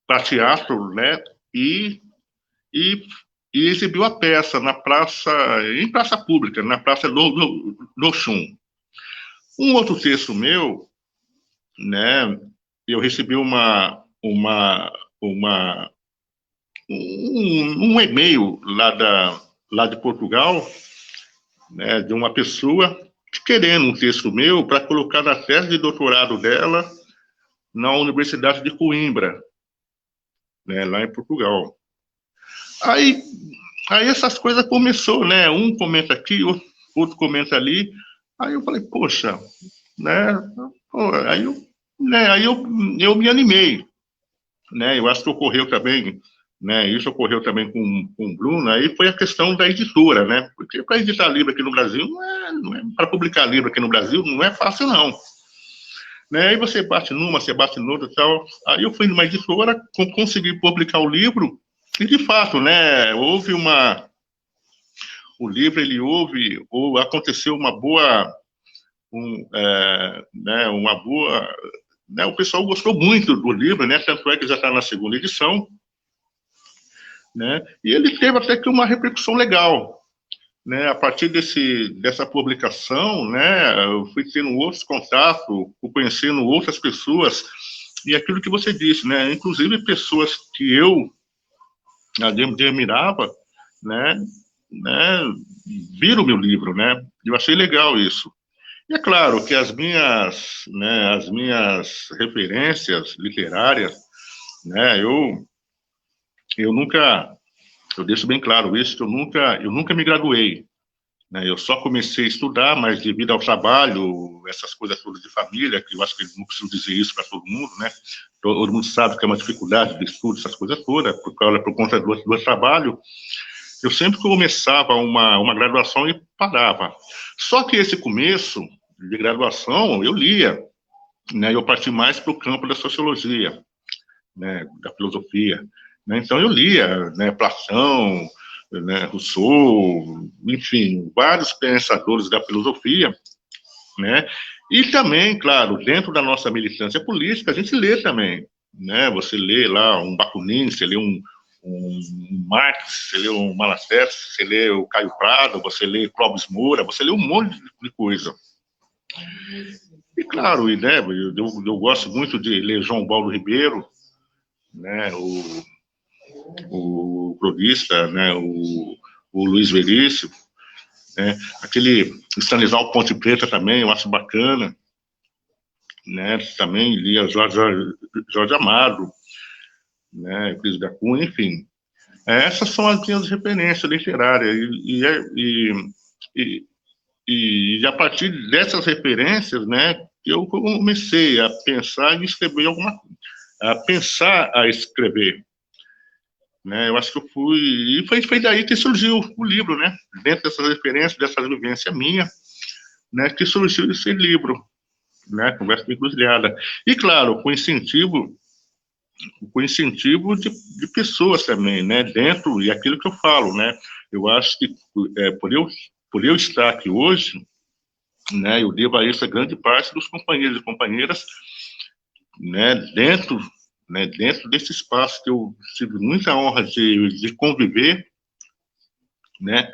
para teatro, né, e exibiu a peça em praça pública, na Praça do Chum. Um outro texto meu, né, eu recebi um e-mail lá de Portugal, né, de uma pessoa querendo um texto meu para colocar na tese de doutorado dela na Universidade de Coimbra, né, lá em Portugal. Aí essas coisas começou, né? Um comenta aqui, outro comenta ali. Aí eu falei, poxa, né? Aí eu me animei, né? Eu acho que ocorreu também, né? Isso ocorreu também com o Bruno. Aí foi a questão da editora, né? Porque para editar livro aqui no Brasil não é para publicar livro aqui no Brasil não é fácil não. Né? Aí você bate numa, você bate noutra e tal. Aí eu fui numa editora, consegui publicar o livro. E, de fato, né, o livro, aconteceu uma boa, né, o pessoal gostou muito do livro, né, tanto é que já está na 2ª edição, né, e ele teve até que uma repercussão legal, né, a partir dessa publicação, né, eu fui tendo outros contatos, conhecendo outras pessoas, e aquilo que você disse, né, inclusive pessoas que eu admirava, né, viram o meu livro, né, eu achei legal isso. E é claro que as minhas referências literárias, né, eu deixo bem claro isso, que eu nunca me graduei, né, eu só comecei a estudar, mas devido ao trabalho, essas coisas todas de família, que eu acho que não preciso dizer isso para todo mundo, né, todo mundo sabe que é uma dificuldade de estudo, essas coisas todas, por conta do trabalho, eu sempre começava uma graduação e parava. Só que esse começo de graduação, eu lia, né, eu parti mais para o campo da sociologia, né, da filosofia. né? Então eu lia, né, Platão, né, Rousseau, enfim, vários pensadores da filosofia, né? E também, claro, dentro da nossa militância política, a gente lê também, né? Você lê lá um Bakunin, você lê um Marx, você lê um Malassétti, você lê o Caio Prado, você lê Clóvis Moura, você lê um monte de coisa. E claro, né, eu gosto muito de ler João Paulo Ribeiro, né, o cronista, né, o Luiz Veríssimo, né, aquele Stanislau Ponte Preta também, eu acho bacana, né, também lia Jorge Amado, né, Cris da Cunha, enfim. Essas são as minhas referências literárias, e a partir dessas referências, né, eu comecei a pensar em escrever a pensar a escrever, né, eu acho que eu fui, e foi daí que surgiu o livro, né, dentro dessas referências, dessa vivência minha, né, que surgiu esse livro, né, Conversa de Encruzilhada. E, claro, com incentivo de pessoas também, né, dentro, e aquilo que eu falo, né, eu acho que por eu estar aqui hoje, né, eu devo a isso a grande parte dos companheiros e companheiras, né, dentro desse espaço que eu tive muita honra de conviver, né,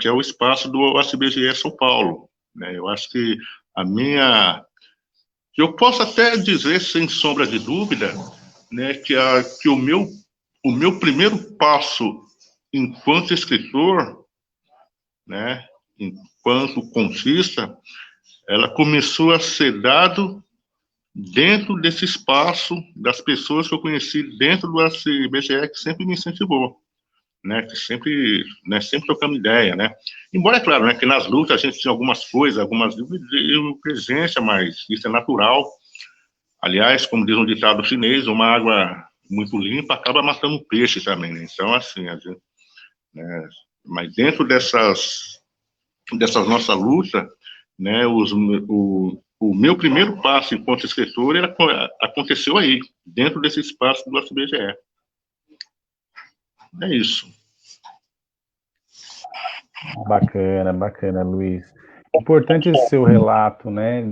que é o espaço do OACBGE São Paulo, né, eu acho que eu posso até dizer, sem sombra de dúvida, né, que o meu primeiro passo enquanto escritor, né, enquanto contista, ela começou a ser dado dentro desse espaço das pessoas que eu conheci dentro do ACBGE, que sempre me incentivou, né, que sempre trocamos ideia, né. Embora, é claro, né, que nas lutas a gente tinha algumas coisas, algumas dúvidas de presença, mas isso é natural. Aliás, como diz um ditado chinês, uma água muito limpa acaba matando o peixe também, né? Então, assim, né, mas dentro dessas nossas lutas, né, o meu primeiro passo enquanto escritor aconteceu aí, dentro desse espaço do UFBGE. É isso. Bacana, bacana, Luiz. Importante esse seu relato, né,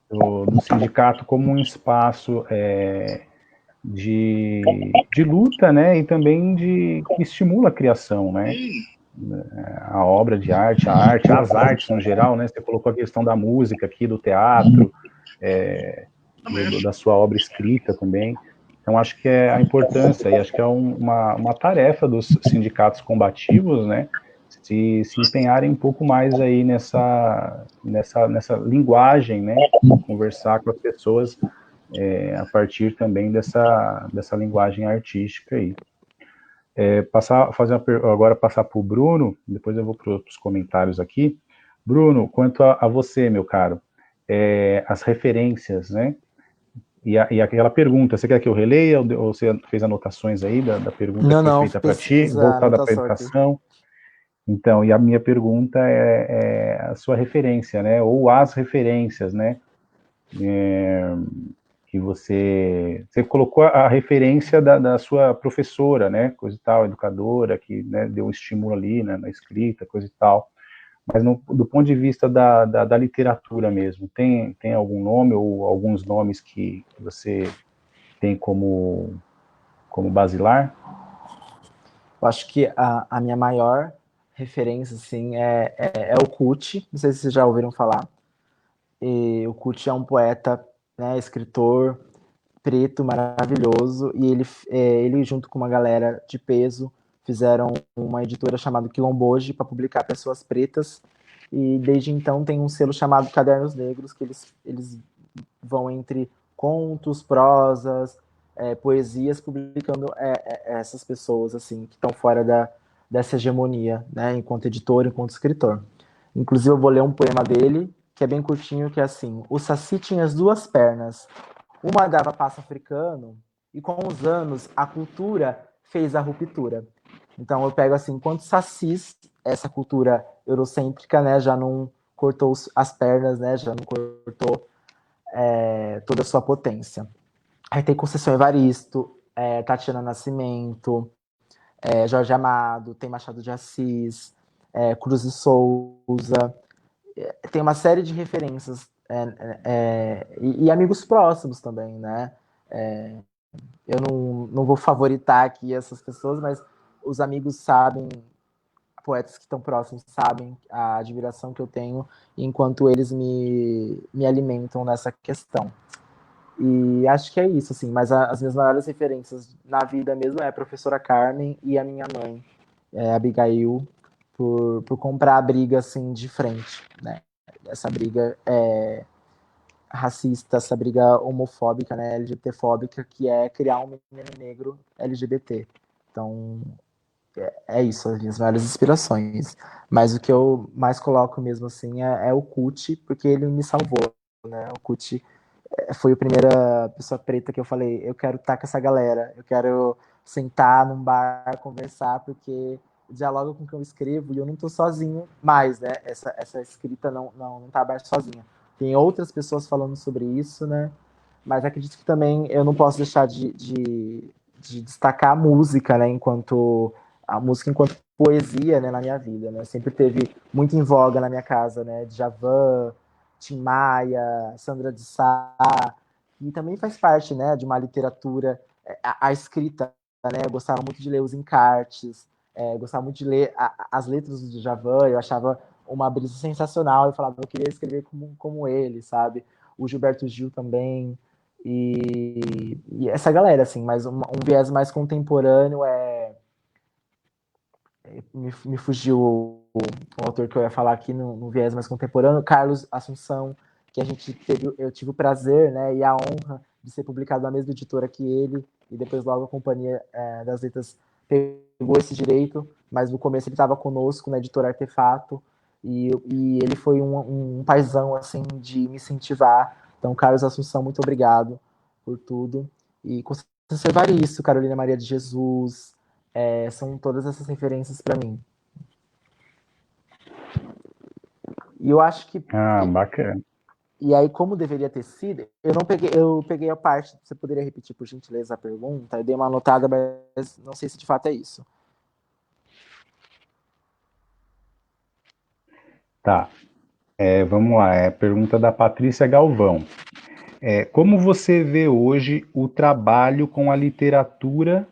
do sindicato como um espaço de luta, né, e também que estimula a criação, né, a obra de arte, as artes no geral, né, você colocou a questão da música aqui, do teatro, da sua obra escrita também, então acho que é a importância, e acho que é uma tarefa dos sindicatos combativos, né, se empenharem um pouco mais aí nessa linguagem, né, conversar com as pessoas a partir também dessa linguagem artística aí. Agora passar para o Bruno, depois eu vou para os comentários aqui. Bruno, quanto a você, meu caro, as referências, né? E aquela pergunta, você quer que eu releia ou você fez anotações aí da pergunta que foi feita para ti, voltada à apresentação? Aqui. Então, e a minha pergunta é a sua referência, né? Ou as referências, né? Que você colocou a referência da sua professora, né? Coisa e tal, educadora, que, né, deu um estímulo ali, né, na escrita, coisa e tal. Mas do ponto de vista da literatura mesmo, tem algum nome ou alguns nomes que você tem como basilar? Eu acho que a minha maior referência, assim, é o Kut. Não sei se vocês já ouviram falar. E o Kut é um poeta, né, escritor preto, maravilhoso, e ele junto com uma galera de peso, fizeram uma editora chamada Quilomboje para publicar pessoas pretas, e desde então tem um selo chamado Cadernos Negros, que eles vão entre contos, prosas, poesias, publicando essas pessoas assim que estão fora dessa hegemonia, né, enquanto editor, enquanto escritor. Inclusive eu vou ler um poema dele, que é bem curtinho, que é assim: o Saci tinha as duas pernas, uma dava passo africano, e com os anos a cultura fez a ruptura. Então eu pego assim, enquanto Sacis, essa cultura eurocêntrica, né, já não cortou as pernas, né, já não cortou toda a sua potência. Aí tem Conceição Evaristo, Tatiana Nascimento, Jorge Amado, tem Machado de Assis, Cruz e Souza, tem uma série de referências, e amigos próximos também, né? Eu não vou favoritar aqui essas pessoas, mas os amigos sabem, poetas que estão próximos sabem a admiração que eu tenho enquanto eles me alimentam nessa questão. E acho que é isso, assim, mas as minhas maiores referências na vida mesmo é a professora Carmen e a minha mãe, Abigail, por comprar a briga, assim, de frente, né? Essa briga racista, essa briga homofóbica, né, LGBTfóbica, que é criar um menino negro LGBT. Então, é isso, as minhas maiores inspirações. Mas o que eu mais coloco mesmo, assim, é o Kuti, porque ele me salvou, né? O Kuti foi a primeira pessoa preta que eu falei, eu quero estar com essa galera, eu quero sentar num bar, conversar, porque dialoga com o que eu escrevo e eu não estou sozinho mais, né? Essa escrita não tá mais sozinha. Tem outras pessoas falando sobre isso, né? Mas acredito que também eu não posso deixar de destacar a música, né? A música enquanto poesia, né, na minha vida, né? Sempre teve muito em voga na minha casa, né? Djavan, Tim Maia, Sandra de Sá, e também faz parte, né, de uma literatura, a escrita, né? Eu gostava muito de ler os encartes, gostava muito de ler as letras do Djavan, eu achava uma brisa sensacional, eu falava, eu queria escrever como ele, sabe? O Gilberto Gil também, e essa galera, assim, mas um viés mais contemporâneo me fugiu o autor que eu ia falar aqui no viés mais contemporâneo, Carlos Assunção, que eu tive o prazer, né, e a honra de ser publicado na mesma editora que ele, e depois logo a Companhia das Letras pegou esse direito, mas no começo ele estava conosco na editora Artefato, e ele foi um paizão, assim, de me incentivar. Então, Carlos Assunção, muito obrigado por tudo. E conservar isso, Carolina Maria de Jesus, são todas essas referências para mim. E eu acho que... bacana. E aí, como deveria ter sido, eu peguei a parte, você poderia repetir, por gentileza, a pergunta? Eu dei uma anotada, mas não sei se de fato é isso. Tá. Vamos lá, pergunta da Patrícia Galvão. Como você vê hoje o trabalho com a literatura,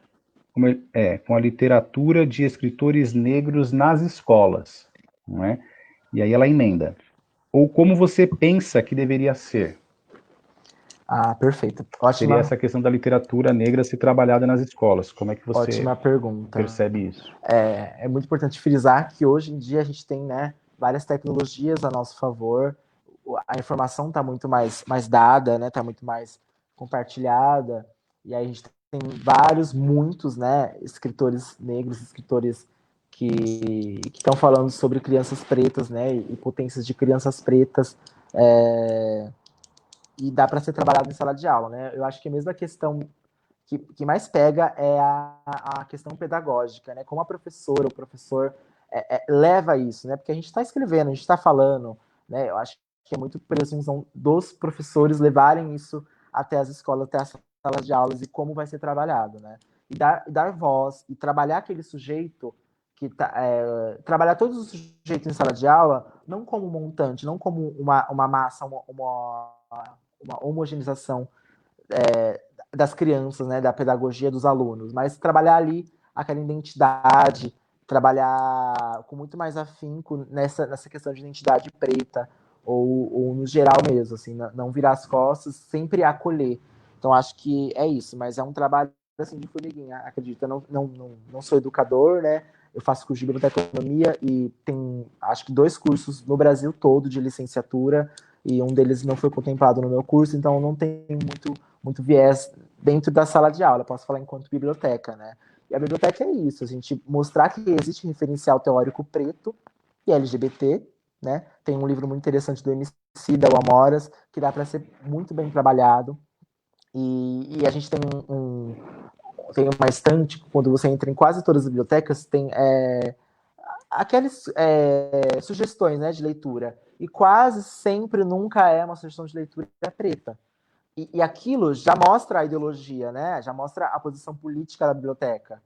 com a literatura de escritores negros nas escolas, não é? E aí ela emenda. Ou como você pensa que deveria ser? Perfeito. Seria essa questão da literatura negra ser trabalhada nas escolas. Como é que você Ótima pergunta. percebe isso? É muito importante frisar que hoje em dia a gente tem, né, várias tecnologias a nosso favor, a informação está muito mais dada, né, está muito mais compartilhada, e aí a gente tem muitos, né, escritores negros, escritores que estão falando sobre crianças pretas, né, e potências de crianças pretas, e dá para ser trabalhado em sala de aula, né? Eu acho que mesmo a questão que mais pega é a questão pedagógica, né? Como a professora, o professor leva isso, né? Porque a gente está escrevendo, a gente está falando, né? Eu acho que é muito presunção dos professores levarem isso até as escolas, até as salas de aulas e como vai ser trabalhado, né? E dar voz e trabalhar aquele sujeito trabalhar todos os sujeitos em sala de aula não como montante, não como uma massa, uma homogeneização das crianças, né, da pedagogia dos alunos, mas trabalhar ali aquela identidade, trabalhar com muito mais afinco nessa questão de identidade preta, ou no geral mesmo, assim, não virar as costas, sempre acolher. Então, acho que é isso, mas é um trabalho assim, de formiguinha, acredito. Eu não sou educador, né? Eu faço curso de biblioteconomia e tem, acho que 2 cursos no Brasil todo de licenciatura, e um deles não foi contemplado no meu curso, então não tem muito viés dentro da sala de aula, posso falar enquanto biblioteca, né? E a biblioteca é isso, a gente mostrar que existe referencial teórico preto e LGBT, né? Tem um livro muito interessante do Emicida, o Amoras, que dá para ser muito bem trabalhado, e a gente tem tem uma estante, quando você entra em quase todas as bibliotecas, tem aquelas sugestões, né, de leitura, e quase sempre nunca é uma sugestão de leitura preta. E aquilo já mostra a ideologia, né? Já mostra a posição política da biblioteca.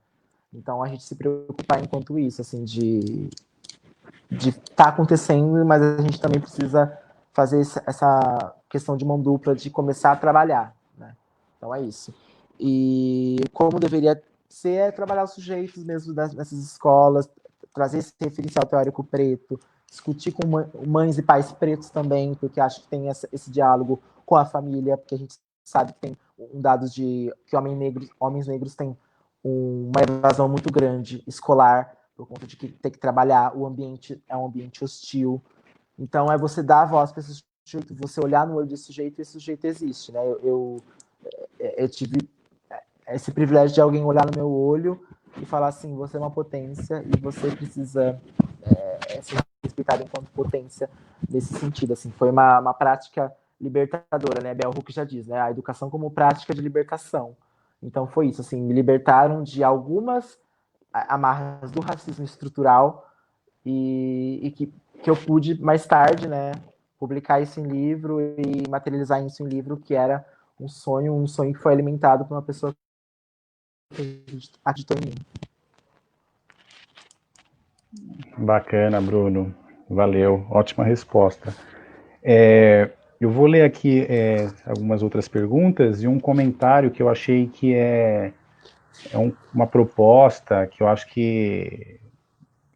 Então a gente se preocupar enquanto isso, assim, de tá acontecendo, mas a gente também precisa fazer essa questão de mão dupla, de começar a trabalhar, né? Então é isso. E como deveria ser é trabalhar os sujeitos mesmo nessas escolas, trazer esse referencial teórico preto, discutir com mães e pais pretos também, porque acho que tem esse diálogo com a família, porque a gente sabe que tem dados de que homens negros têm uma evasão muito grande escolar, por conta de que ter que trabalhar, o ambiente é um ambiente hostil. Então, é você dar a voz para esse sujeito, você olhar no olho desse sujeito e esse sujeito existe, né? Eu tive esse privilégio de alguém olhar no meu olho e falar assim, você é uma potência e você precisa ser respeitado enquanto potência nesse sentido. Assim, foi uma prática libertadora, né? Bell Hooks já diz, né? A educação como prática de libertação. Então, foi isso, assim, me libertaram de algumas amarras do racismo estrutural e que eu pude mais tarde, né, publicar isso em livro e materializar isso em livro, que era um sonho que foi alimentado por uma pessoa que acreditou em mim. Bacana, Bruno. Valeu, ótima resposta. Eu vou ler aqui algumas outras perguntas e um comentário que eu achei que é uma proposta que eu acho que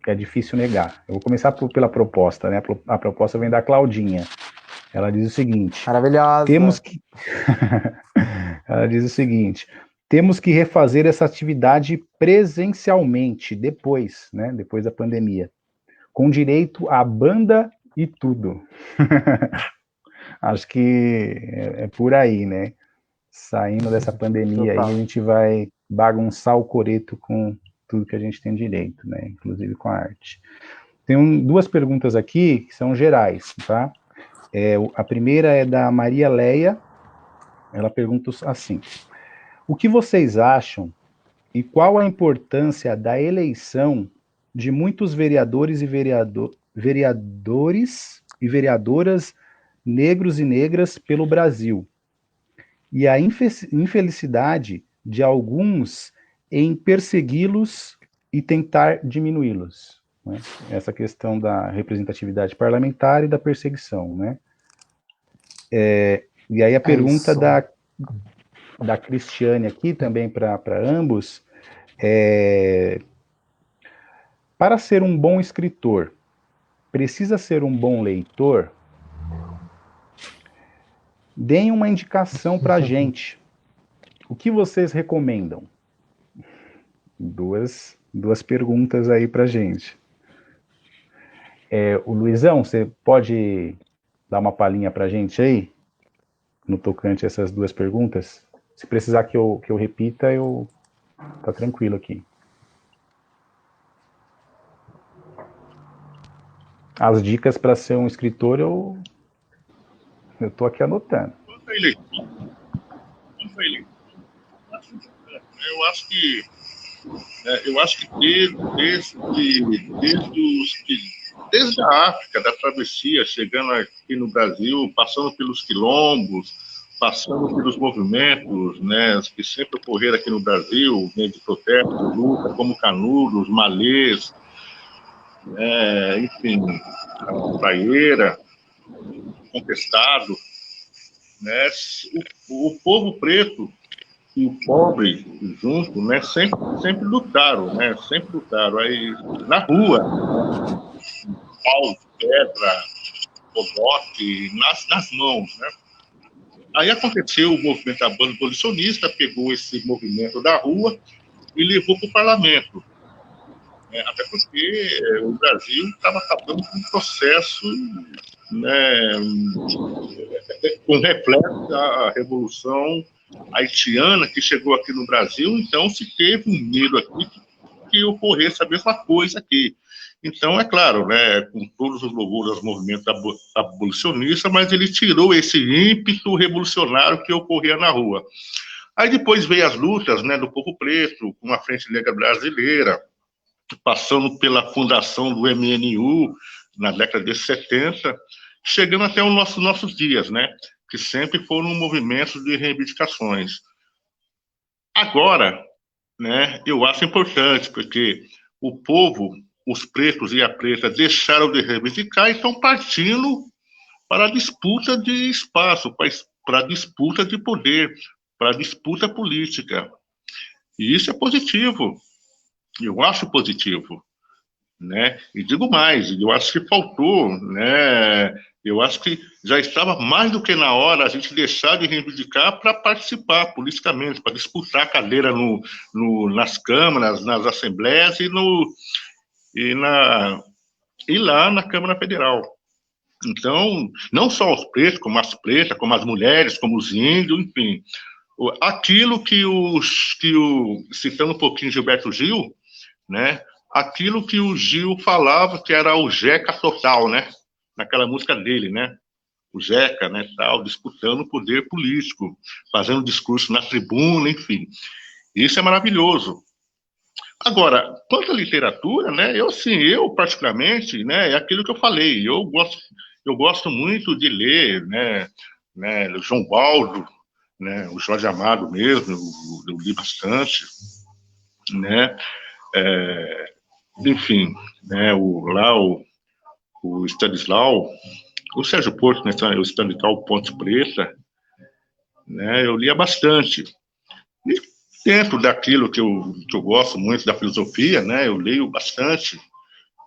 é difícil negar. Eu vou começar pela proposta, né? A proposta vem da Claudinha. Ela diz o seguinte: Maravilhosa. Ela diz o seguinte: temos que refazer essa atividade presencialmente depois, né? Depois da pandemia, com direito à banda e tudo. Acho que é por aí, né? Saindo dessa pandemia aí, a gente vai bagunçar o coreto com tudo que a gente tem direito, né? Inclusive com a arte. Tem duas perguntas aqui que são gerais, tá? A primeira é da Maria Leia. Ela pergunta assim: o que vocês acham e qual a importância da eleição de muitos vereadores e vereadoras negros e negras pelo Brasil? E a infelicidade de alguns em persegui-los e tentar diminuí-los, né? Essa questão da representatividade parlamentar e da perseguição, né? E aí a pergunta da Cristiane aqui, também para ambos, para ser um bom escritor, precisa ser um bom leitor? Deem uma indicação para a gente. O que vocês recomendam? Duas perguntas aí para a gente. O Luizão, você pode dar uma palhinha para a gente aí? No tocante a essas duas perguntas? Se precisar que eu repita, tá tranquilo aqui. As dicas para ser um escritor, eu tô aqui anotando. Eu acho que desde a África, da travessia, chegando aqui no Brasil, passando pelos quilombos, passando pelos movimentos, né, que sempre ocorreram aqui no Brasil, né, de protesto, de luta, como Canudos, Malês, enfim, a Praieira, Contestado, né, o povo preto e o pobre junto, né, sempre lutaram, né, sempre lutaram. Aí, na rua, pau, pedra, bodoque, nas mãos, né. Aí aconteceu o movimento abolicionista, pegou esse movimento da rua e levou para o parlamento. Até porque o Brasil estava acabando com um processo, né, com reflexo da Revolução Haitiana que chegou aqui no Brasil. Então se teve um medo aqui que ocorresse a mesma coisa aqui. Então, é claro, né, com todos os louvores aos movimentos abolicionistas, mas ele tirou esse ímpeto revolucionário que ocorria na rua. Aí depois veio as lutas, né, do povo preto, com a Frente Negra Brasileira, passando pela fundação do MNU na década de 70, chegando até os nossos dias, né, que sempre foram movimentos de reivindicações. Agora, né, eu acho importante, porque o povo, os pretos e a preta, deixaram de reivindicar e estão partindo para a disputa de espaço, para a disputa de poder, para a disputa política. E isso é positivo. Eu acho positivo. Né? E digo mais, eu acho que faltou, né? Eu acho que já estava mais do que na hora a gente deixar de reivindicar para participar politicamente, para disputar a cadeira nas câmaras, nas assembleias e lá na Câmara Federal. Então, não só os pretos, como as pretas, como as mulheres, como os índios, enfim. Aquilo citando um pouquinho Gilberto Gil, né? Aquilo que o Gil falava que era o Jeca total, né? Naquela música dele, né? O Jeca, né? Tal, disputando o poder político, fazendo discurso na tribuna, enfim. Isso é maravilhoso. Agora, quanto à literatura, né? Eu particularmente, né? É aquilo que eu falei. Eu gosto muito de ler, né? O João Baldo, né? O Jorge Amado mesmo, eu li bastante, né? Enfim, né, o Stanislau, o Sérgio Porto, né, o Stanislau Ponte Preta, né, eu lia bastante. E dentro daquilo que eu gosto muito da filosofia, né, eu leio bastante.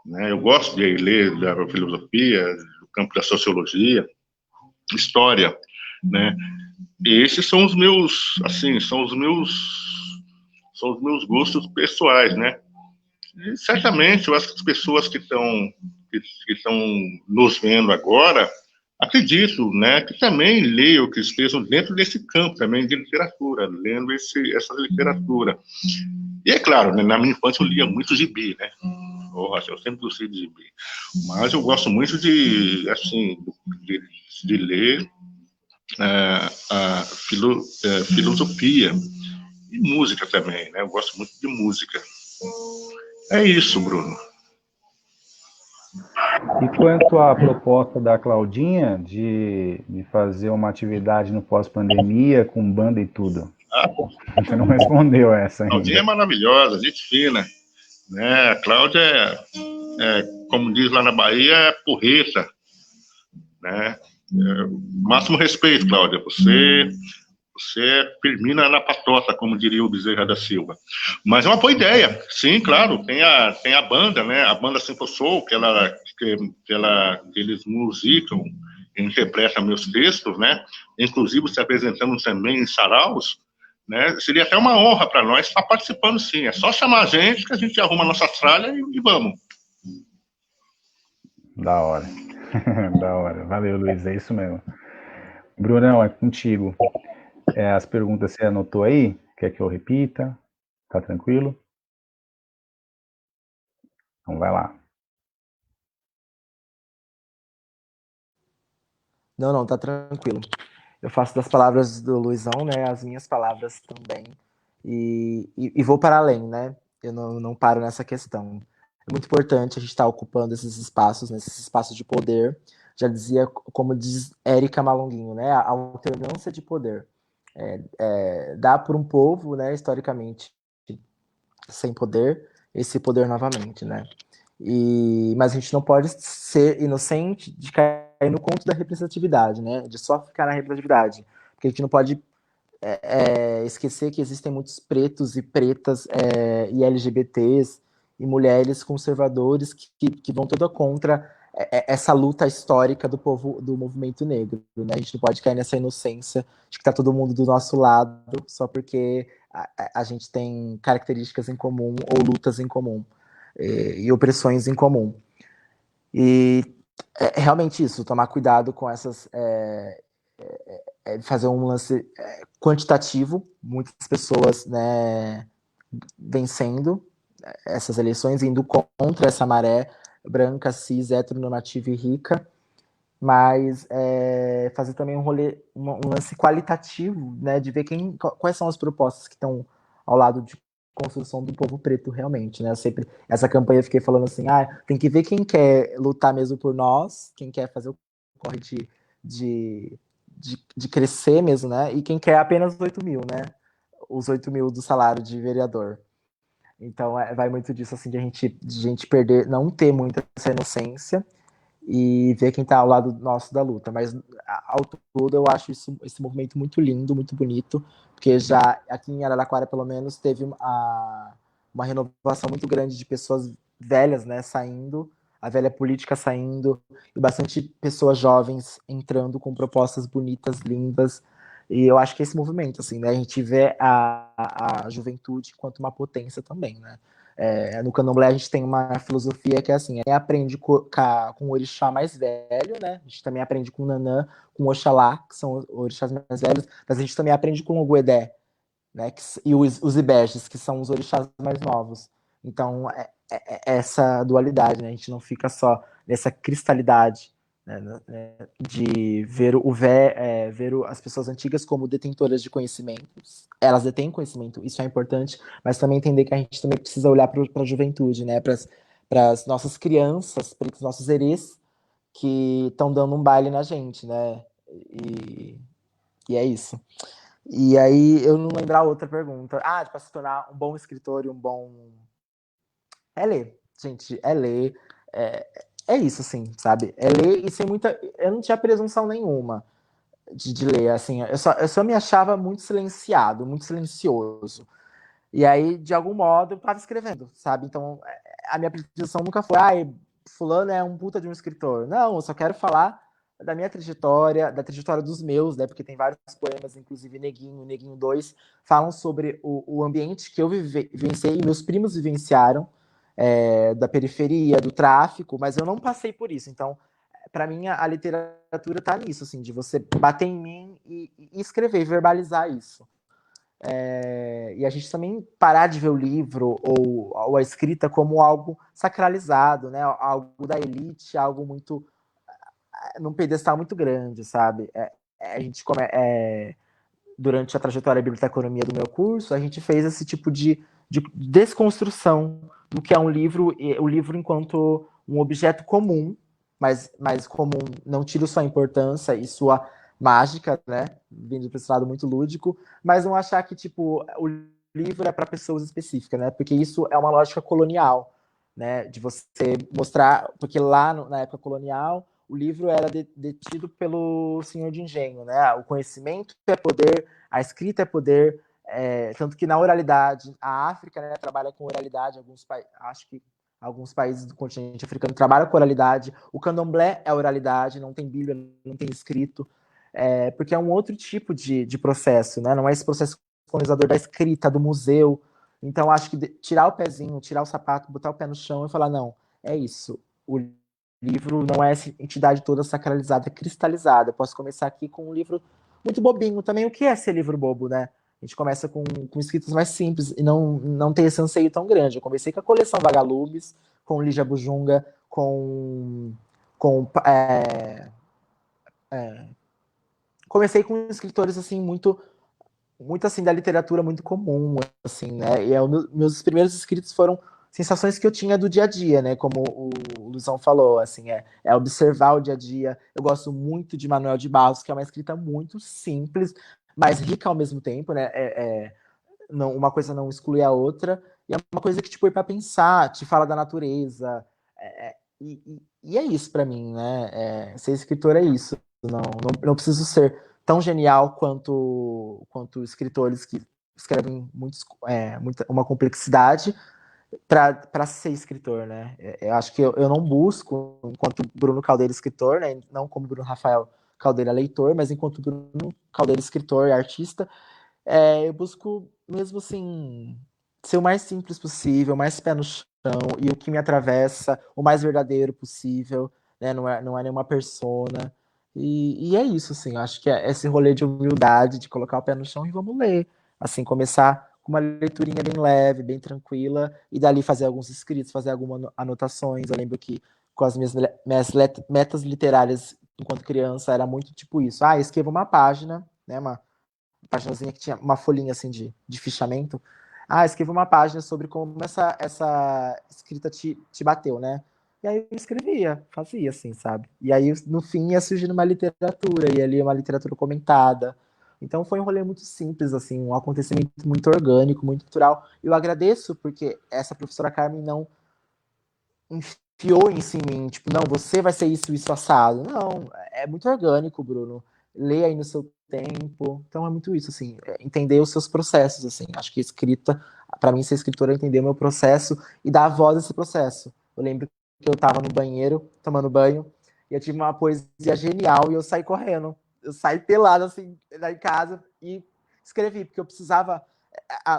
Né, eu gosto de ler da filosofia, do campo da sociologia, história, né. E esses são os meus, assim, são os meus gostos pessoais, né. E certamente, eu acho que as pessoas que estão nos vendo agora, acredito, né, que também leiam, que estejam dentro desse campo também de literatura, lendo essa literatura. E é claro, né, na minha infância eu lia muito gibi, né? Eu sempre gostei de gibi. Mas eu gosto muito de ler a filosofia e música também, né? Eu gosto muito de música. É isso, Bruno. E quanto à proposta da Claudinha de fazer uma atividade no pós-pandemia com banda e tudo? Você não respondeu essa ainda. Claudinha é maravilhosa, gente fina. Né? A Cláudia como diz lá na Bahia, é porreta. Né? Máximo respeito, Cláudia. Você é firmina na patota, como diria o Bezerra da Silva. Mas é uma boa ideia, sim, claro. Tem a banda, né? A banda Simple Soul, que eles musicam e interpretam meus textos, né? Inclusive se apresentando também em saraus, né? Seria até uma honra para nós estar participando, sim. É só chamar a gente que a gente arruma a nossa tralha e vamos. Da hora. Da hora. Valeu, Luiz. É isso mesmo. Brunão, é contigo. As perguntas você anotou aí? Quer que eu repita? Tá tranquilo? Então vai lá. Não, tá tranquilo. Eu faço das palavras do Luizão, né, as minhas palavras também. E vou para além, né? Eu não paro nessa questão. É muito importante a gente estar ocupando esses espaços de poder. Já dizia, como diz Érica Malunguinho, né? A alternância de poder. Dá por um povo, né, historicamente, sem poder, esse poder novamente, né? Mas a gente não pode ser inocente de cair no conto da representatividade, né? De só ficar na representatividade. Porque a gente não pode esquecer que existem muitos pretos e pretas e LGBTs e mulheres conservadores que vão toda contra essa luta histórica do povo, do movimento negro, né? A gente não pode cair nessa inocência de que tá todo mundo do nosso lado só porque a gente tem características em comum ou lutas em comum e opressões em comum. E é realmente isso, tomar cuidado com essas... fazer um lance quantitativo, muitas pessoas, né, vencendo essas eleições, indo contra essa maré branca, cis, heteronormativa e rica, mas fazer também um lance qualitativo, né, de ver quais são as propostas que estão ao lado de construção do povo preto realmente, né? Essa campanha eu fiquei falando assim, tem que ver quem quer lutar mesmo por nós, quem quer fazer o corre de de crescer mesmo, né? E quem quer apenas 8 mil, né? Os 8 mil do salário de vereador. Então, vai muito disso, assim, de a gente perder, não ter muita essa inocência e ver quem está ao lado nosso da luta. Mas, ao todo, eu acho esse movimento muito lindo, muito bonito, porque já aqui em Araraquara, pelo menos, teve uma renovação muito grande de pessoas velhas, né, saindo, a velha política saindo, e bastante pessoas jovens entrando com propostas bonitas, lindas. E eu acho que é esse movimento, assim, né, a gente vê a juventude enquanto uma potência também, né. No candomblé a gente tem uma filosofia que é assim, aprende com o orixá mais velho, né? A gente também aprende com o Nanã, com o Oxalá, que são os orixás mais velhos, mas a gente também aprende com o Ogwedé, né? E os Ibejes, que são os orixás mais novos. Então, essa dualidade, né? A gente não fica só nessa cristalidade, né? De ver ver as pessoas antigas como detentoras de conhecimentos. Elas detêm conhecimento, isso é importante, mas também entender que a gente também precisa olhar para a juventude, né? Para as nossas crianças, para os nossos herês que estão dando um baile na gente, né? E é isso. E aí, eu não lembrar outra pergunta. Para se tornar um bom escritor e um bom. É ler, gente, é ler. É isso, assim, sabe? É ler e sem muita. Eu não tinha presunção nenhuma de ler, assim. Eu só me achava muito silenciado, muito silencioso. E aí, de algum modo, eu tava escrevendo, sabe? Então, a minha pretensão nunca foi, fulano é um puta de um escritor. Não, eu só quero falar da minha trajetória, da trajetória dos meus, né? Porque tem vários poemas, inclusive Neguinho 2, falam sobre o ambiente que eu vivenciei e meus primos vivenciaram, da periferia, do tráfico, mas eu não passei por isso. Então, para mim, a literatura tá nisso, assim, de você bater em mim e escrever, verbalizar isso. E a gente também parar de ver o livro ou a escrita como algo sacralizado, né? Algo da elite, algo muito num pedestal muito grande, sabe? A gente durante a trajetória biblioteconomia do meu curso, a gente fez esse tipo de desconstrução do que é um livro, o livro enquanto um objeto comum, mas comum, não tira sua importância e sua mágica, né? Vindo para esse lado muito lúdico, mas não achar que tipo o livro é para pessoas específicas, né? Porque isso é uma lógica colonial, né? De você mostrar, porque lá na época colonial o livro era detido pelo senhor de engenho, né? O conhecimento é poder, a escrita é poder, tanto que na oralidade, a África, né, trabalha com oralidade, acho que alguns países do continente africano trabalham com oralidade, o candomblé é oralidade, não tem bíblia, não tem escrito, porque é um outro tipo de processo, né? Não é esse processo colonizador da escrita, do museu. Então, acho que tirar o pezinho, tirar o sapato, botar o pé no chão e falar, não, é isso, o livro não é essa entidade toda sacralizada, cristalizada. Eu posso começar aqui com um livro muito bobinho também. O que é ser livro bobo, né? A gente começa com escritas mais simples e não tem esse anseio tão grande. Eu comecei com a coleção Vagalumes, com Lígia Bujunga, com comecei com escritores assim muito assim da literatura muito comum, assim, né? E meus primeiros escritos foram sensações que eu tinha do dia a dia, né? Como o Luizão falou, assim, é observar o dia a dia. Eu gosto muito de Manuel de Barros, que é uma escrita muito simples, mas rica ao mesmo tempo, né? Não, uma coisa não exclui a outra, e é uma coisa que te põe para pensar, te fala da natureza, e é isso para mim, né? Ser escritor é isso. Não preciso ser tão genial quanto escritores que escrevem uma complexidade para ser escritor, né? Eu acho que eu não busco, enquanto Bruno Caldeira escritor, né? Não como Bruno Rafael Caldeira leitor, mas enquanto Bruno Caldeira escritor e artista, eu busco mesmo assim ser o mais simples possível, mais pé no chão e o que me atravessa, o mais verdadeiro possível, né? Não é nenhuma persona. E é isso, assim, acho que é esse rolê de humildade, de colocar o pé no chão e vamos ler. Assim, começar com uma leiturinha bem leve, bem tranquila, e dali fazer alguns escritos, fazer algumas anotações. Eu lembro que com as minhas metas literárias enquanto criança era muito tipo isso. Escreva uma página, né? Uma paginazinha que tinha uma folhinha assim de fichamento. Escreva uma página sobre como essa escrita te bateu, né? E aí eu escrevia, fazia assim, sabe? E aí, no fim, ia surgindo uma literatura, e ali uma literatura comentada. Então foi um rolê muito simples, assim, um acontecimento muito orgânico, muito natural. Eu agradeço porque essa professora Carmen não enfiou em mim, tipo, não, você vai ser isso, isso, assado. Não, é muito orgânico, Bruno. Lê aí no seu tempo. Então é muito isso, assim, entender os seus processos, assim. Acho que escrita, para mim, ser escritora é entender o meu processo e dar voz a esse processo. Eu lembro que eu tava no banheiro, tomando banho, e eu tive uma poesia genial e eu saí correndo. Eu saí pelado, assim, da casa e escrevi, porque eu precisava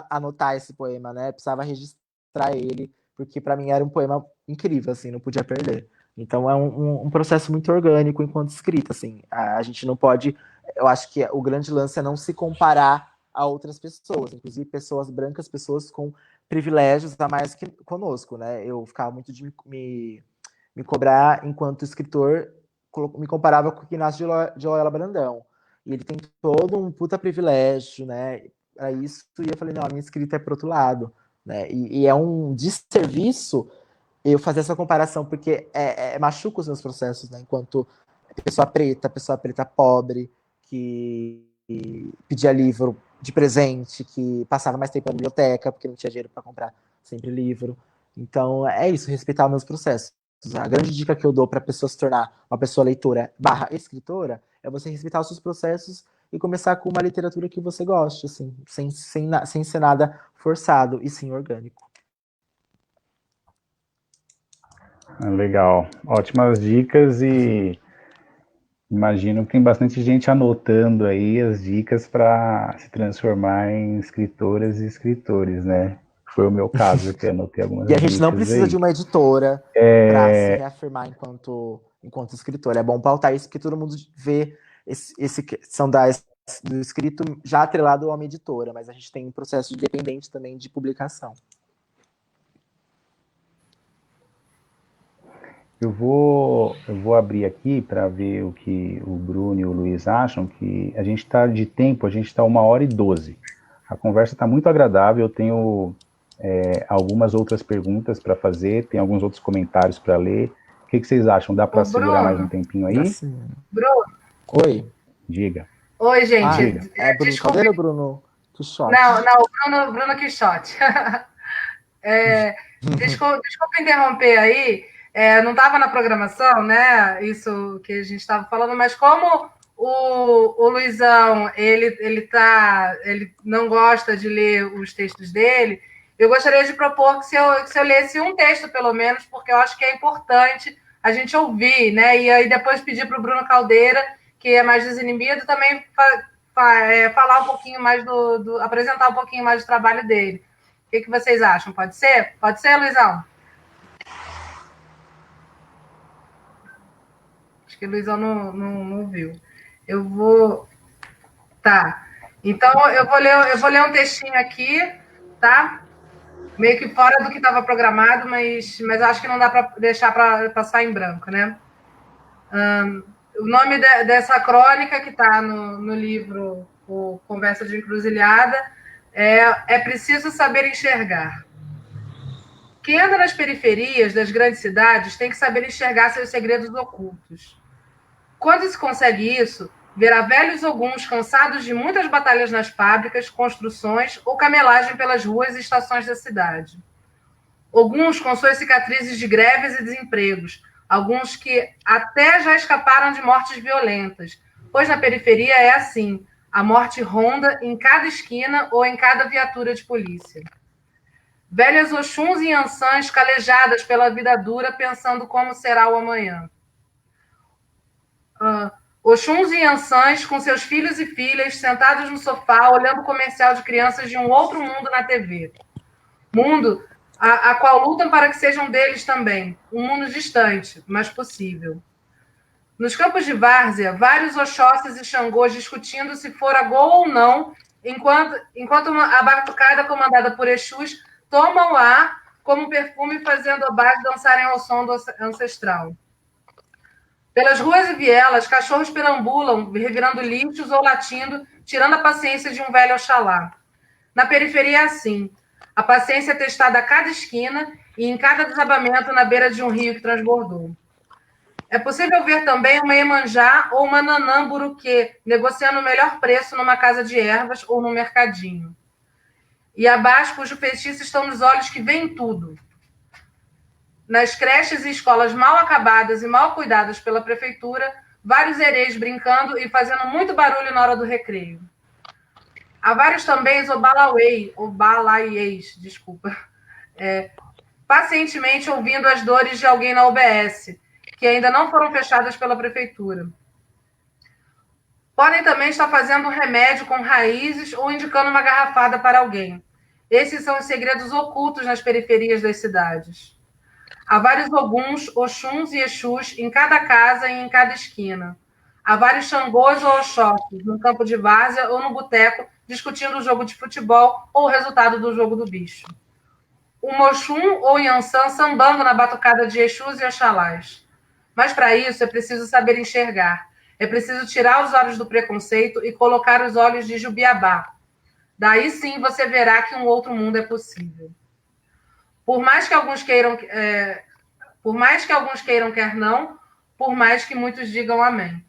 anotar esse poema, né? Eu precisava registrar ele, porque para mim era um poema incrível, assim, não podia perder. Então é um processo muito orgânico enquanto escrita, assim. A gente não pode, eu acho que o grande lance é não se comparar a outras pessoas, inclusive pessoas brancas, pessoas com privilégios a mais que conosco, né? Eu ficava muito de me cobrar enquanto escritor, me comparava com o Inácio de Loyola Brandão. E ele tem todo um puta privilégio, né? Para isso, e eu falei, não, a minha escrita é pro outro lado, né? E é um desserviço eu fazer essa comparação, porque machuca os meus processos, né? Enquanto pessoa preta pobre, que pedia livro de presente, que passava mais tempo na biblioteca, porque não tinha dinheiro para comprar sempre livro. Então, é isso, respeitar os meus processos. A grande dica que eu dou para a pessoa se tornar uma pessoa leitora barra escritora é você respeitar os seus processos e começar com uma literatura que você goste, assim, sem ser nada forçado e sim orgânico. Legal, ótimas dicas e imagino que tem bastante gente anotando aí as dicas para se transformar em escritoras e escritores, né? Foi o meu caso, que anotei algumas E a dicas gente não precisa aí. de uma editora para se reafirmar enquanto escritor. É bom pautar isso, porque todo mundo vê esse questão do escrito já atrelado a uma editora, mas a gente tem um processo independente também de publicação. Eu vou abrir aqui para ver o que o Bruno e o Luiz acham, que a gente está de tempo, a gente está 1h12. A conversa está muito agradável, eu tenho algumas outras perguntas para fazer, tem alguns outros comentários para ler. O que vocês acham? Dá para segurar mais um tempinho aí? Assim. Bruno. Oi. Diga. Oi, gente. Diga. É Bruno Desculpe. Caldeira ou Bruno Quixote? Não, Bruno Quixote. Desculpa interromper aí. Não estava na programação, né? Isso que a gente estava falando, mas como o Luizão ele não gosta de ler os textos dele, eu gostaria de propor que se eu lesse um texto, pelo menos, porque eu acho que é importante a gente ouvir, né? E aí depois pedir para o Bruno Caldeira, que é mais desinibido, também falar um pouquinho mais apresentar um pouquinho mais do trabalho dele. O que vocês acham? Pode ser? Pode ser, Luizão? Acho que o Luizão não viu. Eu vou... Tá. Então, eu vou ler um textinho aqui, tá? Meio que fora do que estava programado, mas acho que não dá para deixar para passar em branco, né? O nome dessa crônica que está no livro o Conversa de Encruzilhada é Preciso Saber Enxergar. Quem anda nas periferias das grandes cidades tem que saber enxergar seus segredos ocultos. Quando se consegue isso, verá velhos alguns cansados de muitas batalhas nas fábricas, construções ou camelagem pelas ruas e estações da cidade. Alguns com suas cicatrizes de greves e desempregos, alguns que até já escaparam de mortes violentas, pois na periferia é assim, a morte ronda em cada esquina ou em cada viatura de polícia. Velhas Oxuns e Ansãs calejadas pela vida dura, pensando como será o amanhã. Oxuns e Ansãs com seus filhos e filhas sentados no sofá, olhando o comercial de crianças de um outro mundo na TV. Mundo a qual lutam para que sejam deles também. Um mundo distante, mas possível. Nos campos de várzea, vários Oxóssis e Xangôs discutindo se fora gol ou não, enquanto a batucada comandada por Exus toma o ar como perfume, fazendo obás dançarem ao som do ancestral. Pelas ruas e vielas, cachorros perambulam, revirando lixos ou latindo, tirando a paciência de um velho Oxalá. Na periferia é assim. A paciência é testada a cada esquina e em cada desabamento na beira de um rio que transbordou. É possível ver também uma Iemanjá ou uma Nanã-Buruquê negociando o melhor preço numa casa de ervas ou num mercadinho. E abaixo, cujo feitiço estão nos olhos que veem tudo. Nas creches e escolas mal acabadas e mal cuidadas pela prefeitura, vários hereis brincando e fazendo muito barulho na hora do recreio. Há vários também balaiês, desculpa, pacientemente ouvindo as dores de alguém na UBS, que ainda não foram fechadas pela prefeitura. Podem também estar fazendo um remédio com raízes ou indicando uma garrafada para alguém. Esses são os segredos ocultos nas periferias das cidades. Há vários Oguns, Oxuns e Exus em cada casa e em cada esquina. Há vários Xangôs ou Oxóssis no campo de várzea ou no boteco discutindo o jogo de futebol ou o resultado do jogo do bicho. Um Oxum ou Yansan sambando na batucada de Exus e Oxalás. Mas para isso é preciso saber enxergar. É preciso tirar os olhos do preconceito e colocar os olhos de Jubiabá. Daí sim você verá que um outro mundo é possível. Por mais que alguns queiram, quer não, por mais que muitos digam amém.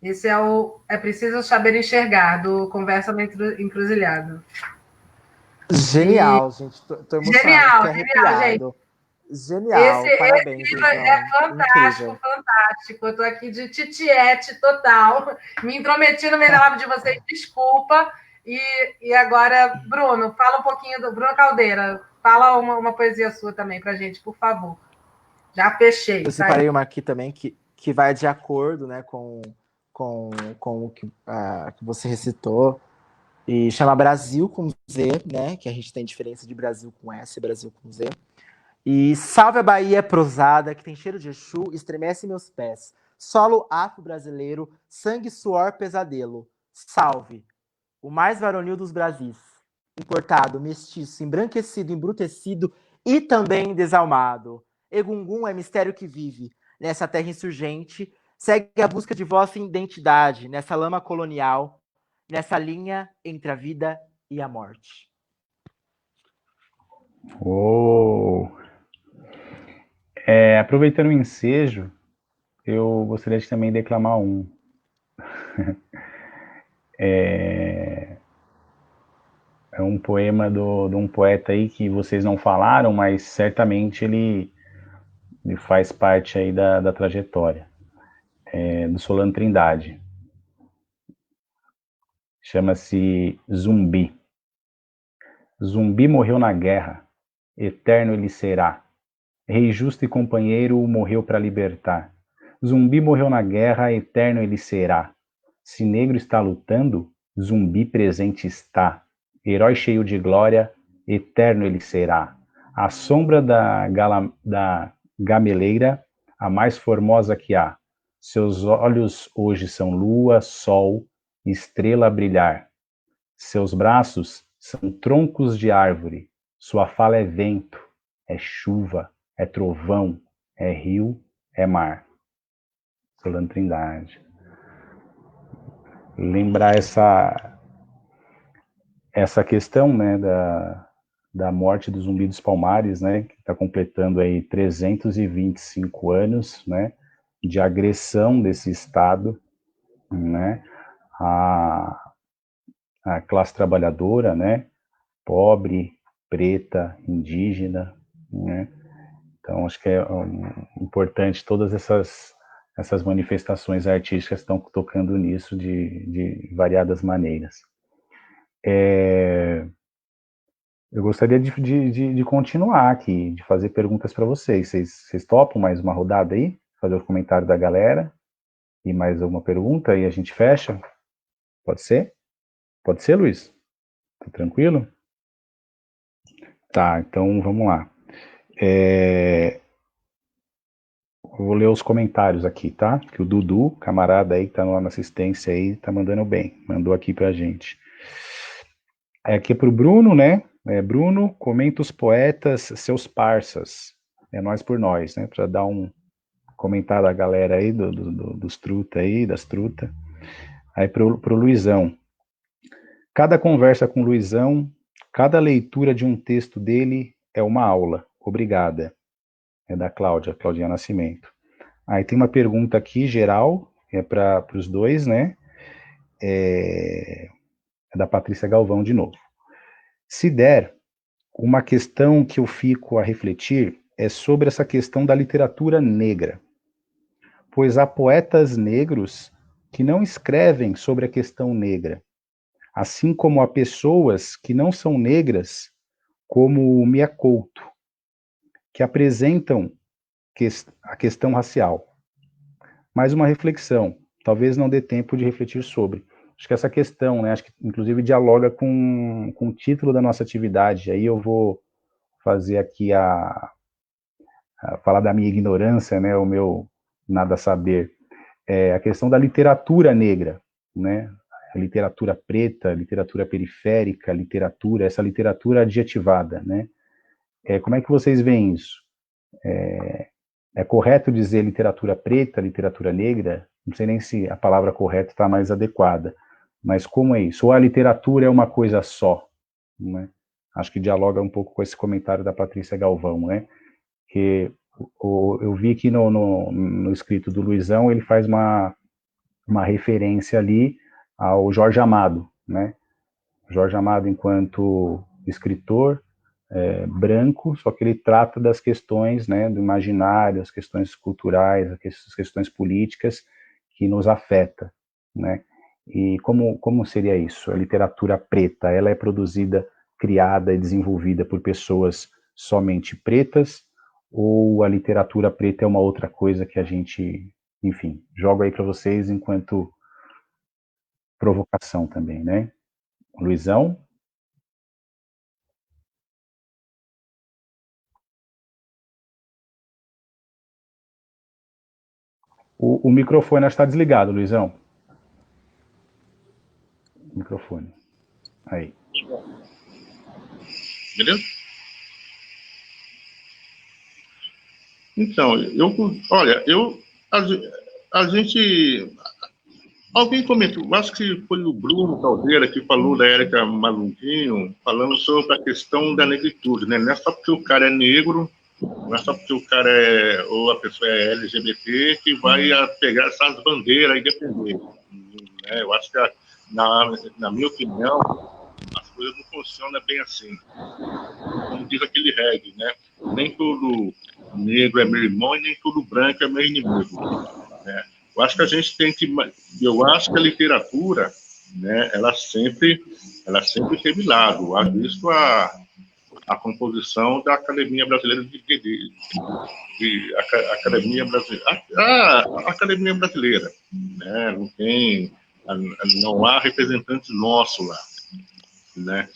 Esse é preciso saber enxergar, do Conversa na Encruzilhada. Genial, gente. Tô emocionado. Genial, gente. Genial, parabéns. Esse livro é fantástico, incrível. Fantástico. Eu tô aqui de titiete total. Me intrometi no meio da live de vocês, desculpa. E agora, Bruno, fala um pouquinho do Bruno Caldeira. Fala uma poesia sua também pra gente, por favor. Já fechei. Eu separei uma aqui também que vai de acordo, né, com o que você recitou. E chama Brasil com Z, né? Que a gente tem diferença de Brasil com S e Brasil com Z. E salve a Bahia prosada, que tem cheiro de Exu, estremece meus pés. Solo afro-brasileiro, sangue, suor, pesadelo. Salve, o mais varonil dos Brasis. Importado, mestiço, embranquecido, embrutecido e também desalmado. Egungun é mistério que vive nessa terra insurgente, segue a busca de vossa identidade, nessa lama colonial, nessa linha entre a vida e a morte. Aproveitando o ensejo, eu gostaria de também declamar um. É um poema de um poeta aí que vocês não falaram, mas certamente ele faz parte aí da trajetória. Do Solano Trindade. Chama-se Zumbi. Zumbi morreu na guerra, eterno ele será. Rei justo e companheiro morreu para libertar. Zumbi morreu na guerra, eterno ele será. Se negro está lutando, zumbi presente está. Herói cheio de glória, eterno ele será. A sombra da gameleira, a mais formosa que há. Seus olhos hoje são lua, sol, estrela a brilhar. Seus braços são troncos de árvore. Sua fala é vento, é chuva, é trovão, é rio, é mar. Solano Trindade. Lembrar essa questão, né, da morte do Zumbi dos Palmares, né, que está completando aí 325 anos, né, de agressão desse Estado, né, a classe trabalhadora, né, pobre, preta, indígena, né. Então acho que é importante todas essas manifestações artísticas estão tocando nisso de variadas maneiras. Eu gostaria de continuar aqui, de fazer perguntas para vocês. Vocês topam mais uma rodada aí? Fazer o comentário da galera? E mais uma pergunta e a gente fecha? Pode ser? Pode ser, Luiz? Tá tranquilo? Tá, então vamos lá. Vou ler os comentários aqui, tá? Que o Dudu, camarada aí que tá na assistência aí, tá mandando bem. Mandou aqui pra gente. Aqui é pro Bruno, né? Bruno, comenta os poetas, seus parças. É nós por nós, né? Pra dar um comentário da galera aí, dos truta aí, das truta. Aí pro Luizão. Cada conversa com o Luizão, cada leitura de um texto dele é uma aula. Obrigada. É da Claudinha Nascimento. Aí tem uma pergunta aqui, geral, é para os dois, né? É da Patrícia Galvão, de novo. Se der, uma questão que eu fico a refletir é sobre essa questão da literatura negra, pois há poetas negros que não escrevem sobre a questão negra, assim como há pessoas que não são negras, como o Mia Couto, que apresentam a questão racial. Mais uma reflexão, talvez não dê tempo de refletir sobre. Acho que essa questão, né, acho que inclusive dialoga com o título da nossa atividade. Aí eu vou fazer aqui falar da minha ignorância, né, o meu nada saber. A questão da literatura negra, né, a literatura preta, literatura periférica, essa literatura adjetivada, né. Como é que vocês veem isso? É correto dizer literatura preta, literatura negra? Não sei nem se a palavra correta está mais adequada, mas como é isso? Ou a literatura é uma coisa só? Né? Acho que dialoga um pouco com esse comentário da Patrícia Galvão, né? Que eu vi que no escrito do Luizão, ele faz uma referência ali ao Jorge Amado, né? Jorge Amado enquanto escritor, branco, só que ele trata das questões, né, do imaginário, as questões culturais, as questões políticas que nos afeta, né? E como seria isso? A literatura preta, ela é produzida, criada e desenvolvida por pessoas somente pretas, ou a literatura preta é uma outra coisa que a gente, enfim, jogo aí para vocês enquanto provocação também, né? Luizão? O microfone está desligado, Luizão. Microfone. Aí. Beleza? Então, a gente, alguém comentou, acho que foi o Bruno Caldeira que falou da Érica Malunguinho, falando sobre a questão da negritude, né? Não é só porque o cara é negro, não é só porque o cara ou a pessoa é LGBT que vai pegar essas bandeiras e defender. Né? Eu acho que, na minha opinião, as coisas não funcionam bem assim. Como diz aquele reggae, né? Nem todo negro é meu irmão e nem todo branco é meu inimigo. Né? Eu acho que a gente tem que... Eu acho que a literatura, né, ela sempre teve lado. Eu acho isso a composição da Academia Brasileira Academia Brasileira. A Academia Brasileira, né? Não há representante nosso lá, né?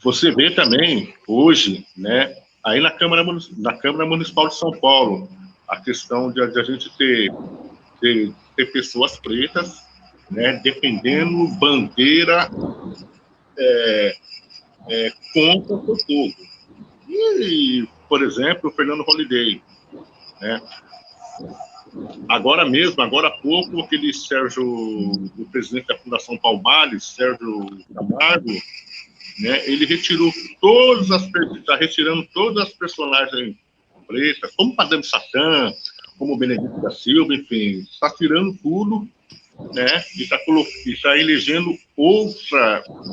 Você vê também hoje, né? Aí na Câmara Municipal de São Paulo, a questão de a gente ter pessoas pretas, né? Defendendo bandeira contra o povo. E, por exemplo, o Fernando Holliday, né? Agora há pouco, aquele o presidente da Fundação Palmares, Sérgio Camargo, né, ele está retirando todas as personagens pretas, como Madame Satã, como Benedito da Silva, enfim, está tirando tudo, né, e está elegendo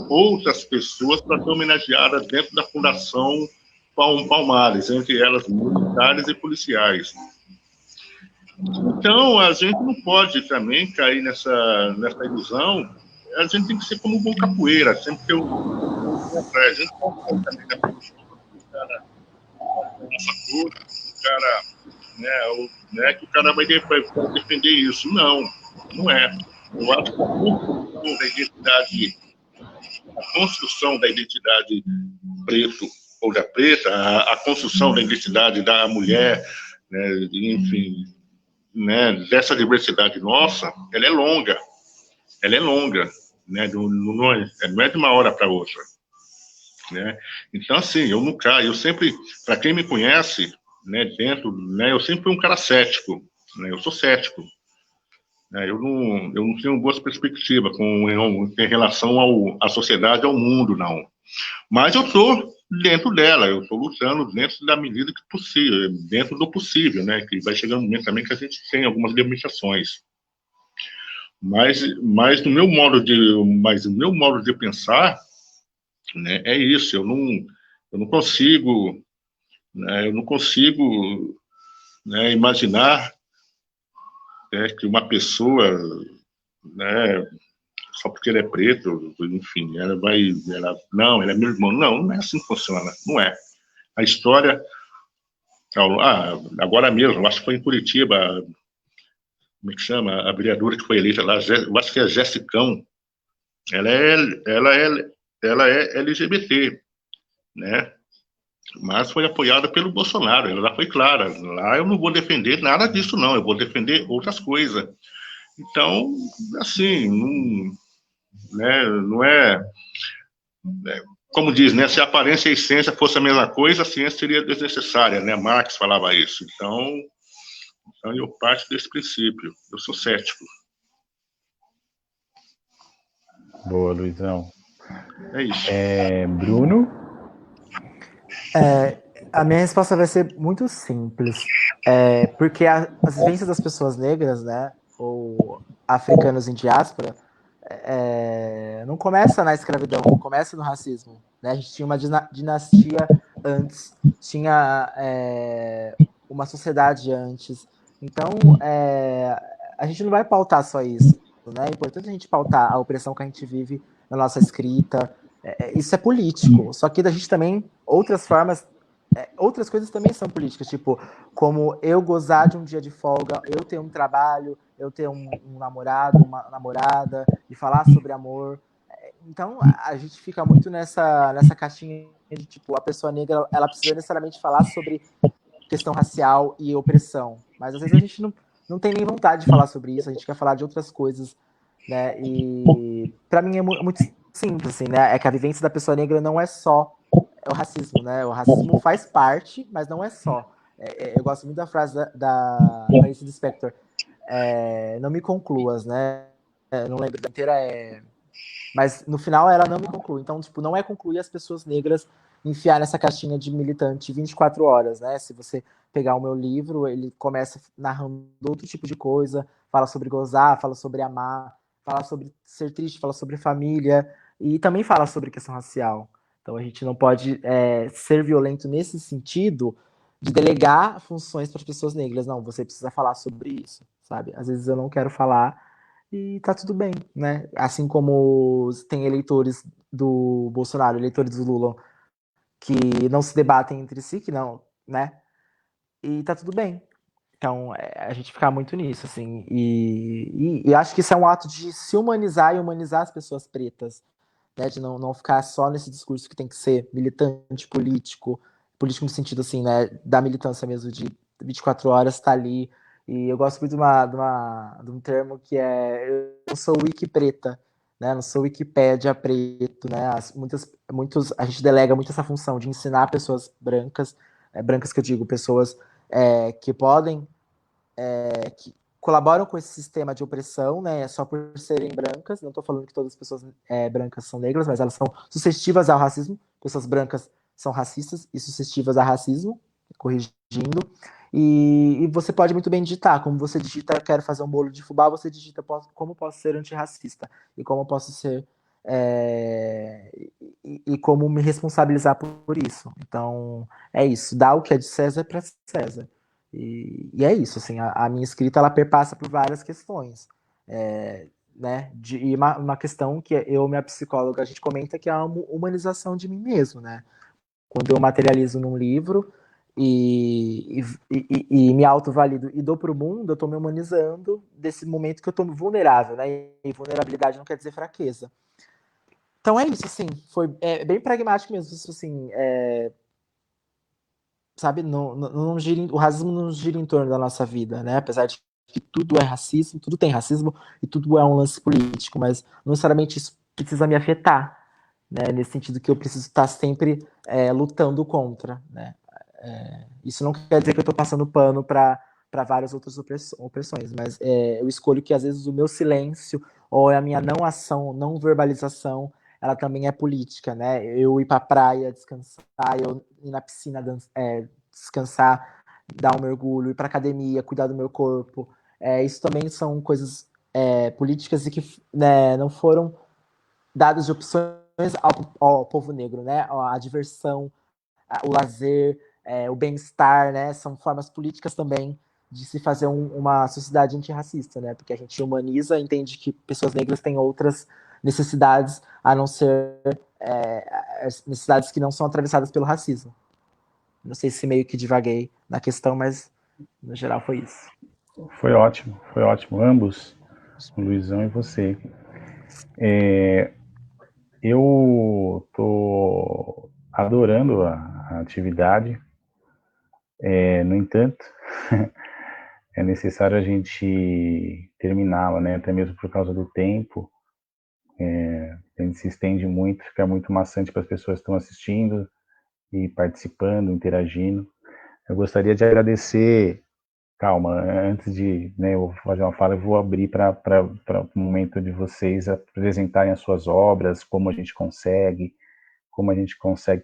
outras pessoas para ser homenageadas dentro da Fundação Palmares, entre elas militares e policiais. Então, a gente não pode também cair nessa ilusão. A gente tem que ser como um bom capoeira, sempre que a gente pode também na produção do cara, nossa cor, o cara, né, que o cara vai defender isso. Não é. Eu acho que a construção da identidade preto ou da preta, a construção da identidade da mulher, né, enfim, né, dessa diversidade nossa, ela é longa, né, não é de uma hora para outra, né? Então, assim, eu sempre, para quem me conhece, né, eu sempre fui um cara cético, né, eu sou cético, né, eu não tenho boas perspectivas em relação à sociedade, ao mundo, não. Mas eu estou dentro dela. Eu estou lutando dentro da medida que possível, dentro do possível, né? Que vai chegar um momento também que a gente tem algumas limitações. Mas o meu modo de pensar, né, é isso. Eu não consigo, né, né, imaginar, né, que uma pessoa, né, só porque ele é preto, enfim, não, ele é meu irmão. Não, não é assim que funciona, não é. A história, agora mesmo, eu acho que foi em Curitiba, como é que chama? A vereadora que foi eleita lá, eu acho que é Jessicão, ela é LGBT, né? Mas foi apoiada pelo Bolsonaro, ela já foi clara. Lá eu não vou defender nada disso, não, eu vou defender outras coisas. Então, assim, não é, como diz, né, se a aparência e a essência fosse a mesma coisa, a ciência seria desnecessária, né? Marx falava isso. Então eu parto desse princípio. Eu sou cético. Boa, Luizão. É isso. Bruno? A minha resposta vai ser muito simples. Porque as vivências das pessoas negras, né, ou africanos em diáspora, não começa na escravidão, começa no racismo. Né? A gente tinha uma dinastia antes, tinha uma sociedade antes. Então, a gente não vai pautar só isso. Né? É importante a gente pautar a opressão que a gente vive na nossa escrita. Isso é político. Só que a gente também, outras formas, outras coisas também são políticas, tipo, como eu gozar de um dia de folga, eu ter um trabalho, eu ter um namorado, uma namorada, e falar sobre amor. Então, a gente fica muito nessa caixinha de, tipo, a pessoa negra, ela precisa necessariamente falar sobre questão racial e opressão. Mas, às vezes, a gente não tem nem vontade de falar sobre isso, a gente quer falar de outras coisas, né? E, pra mim, é muito simples, assim, né? É que a vivência da pessoa negra não é só o racismo, né? O racismo faz parte, mas não é só. Eu gosto muito da frase da Clarice Lispector. Não me concluas, né? Não lembro da inteira, mas no final ela não me conclui. Então, tipo, não é concluir as pessoas negras enfiar nessa caixinha de militante 24 horas, né? Se você pegar o meu livro, ele começa narrando outro tipo de coisa, fala sobre gozar, fala sobre amar, fala sobre ser triste, fala sobre família, e também fala sobre questão racial. Então a gente não pode ser violento nesse sentido de delegar funções para as pessoas negras. Não, você precisa falar sobre isso, sabe? Às vezes eu não quero falar e tá tudo bem, né? Assim como tem eleitores do Bolsonaro, eleitores do Lula, que não se debatem entre si, que não, né? E tá tudo bem. Então, a gente fica muito nisso, assim. E acho que isso é um ato de se humanizar e humanizar as pessoas pretas, né, de não ficar só nesse discurso que tem que ser militante, político no sentido, assim, né, da militância mesmo, de 24 horas tá ali. E eu gosto muito de um termo que eu não sou wiki preta, né, não sou Wikipédia preto, né, a gente delega muito essa função de ensinar pessoas brancas, brancas que eu digo, pessoas que podem, que colaboram com esse sistema de opressão, né, só por serem brancas. Não estou falando que todas as pessoas brancas são negras, mas elas são suscetíveis ao racismo. Pessoas brancas são racistas e suscetíveis a racismo, corrigindo. E você pode muito bem digitar. Como você digita, quero fazer um bolo de fubá, você digita como posso ser antirracista e como posso ser e como me responsabilizar por isso. Então, é isso. Dá o que é de César para César. E é isso, assim, a minha escrita, ela perpassa por várias questões, né, e uma questão que minha psicóloga, a gente comenta que é a humanização de mim mesmo, né, quando eu materializo num livro e me autovalido e dou para o mundo, eu estou me humanizando desse momento que eu estou vulnerável, né, e vulnerabilidade não quer dizer fraqueza. Então é isso, assim, foi bem pragmático mesmo, isso, assim, sabe, o racismo não gira em torno da nossa vida, né? Apesar de que tudo é racismo, tudo tem racismo e tudo é um lance político, mas não necessariamente isso precisa me afetar, né? Nesse sentido que eu preciso estar sempre lutando contra, né? Isso não quer dizer que eu estou passando pano para várias outras opressões, mas eu escolho que às vezes o meu silêncio ou a minha não ação, não verbalização, ela também é política, né? Eu ir para a praia descansar, eu ir na piscina descansar, dar um mergulho, ir para academia, cuidar do meu corpo. Isso também são coisas políticas e que, né, não foram dadas de opções ao povo negro, né? A diversão, o lazer, o bem-estar, né? São formas políticas também de se fazer uma sociedade antirracista, né? Porque a gente humaniza, entende que pessoas negras têm outras necessidades a não ser necessidades que não são atravessadas pelo racismo. Não sei se meio que divaguei na questão, mas no geral foi isso. Foi ótimo, ambos, o Luizão e você. Eu tô adorando a atividade, no entanto, é necessário a gente terminá-la, né? Até mesmo por causa do tempo. A gente se estende muito, fica muito maçante para as pessoas que estão assistindo e participando, interagindo. Eu gostaria de agradecer. Calma, antes de eu fazer uma fala, eu vou abrir para o momento de vocês apresentarem as suas obras, como a gente consegue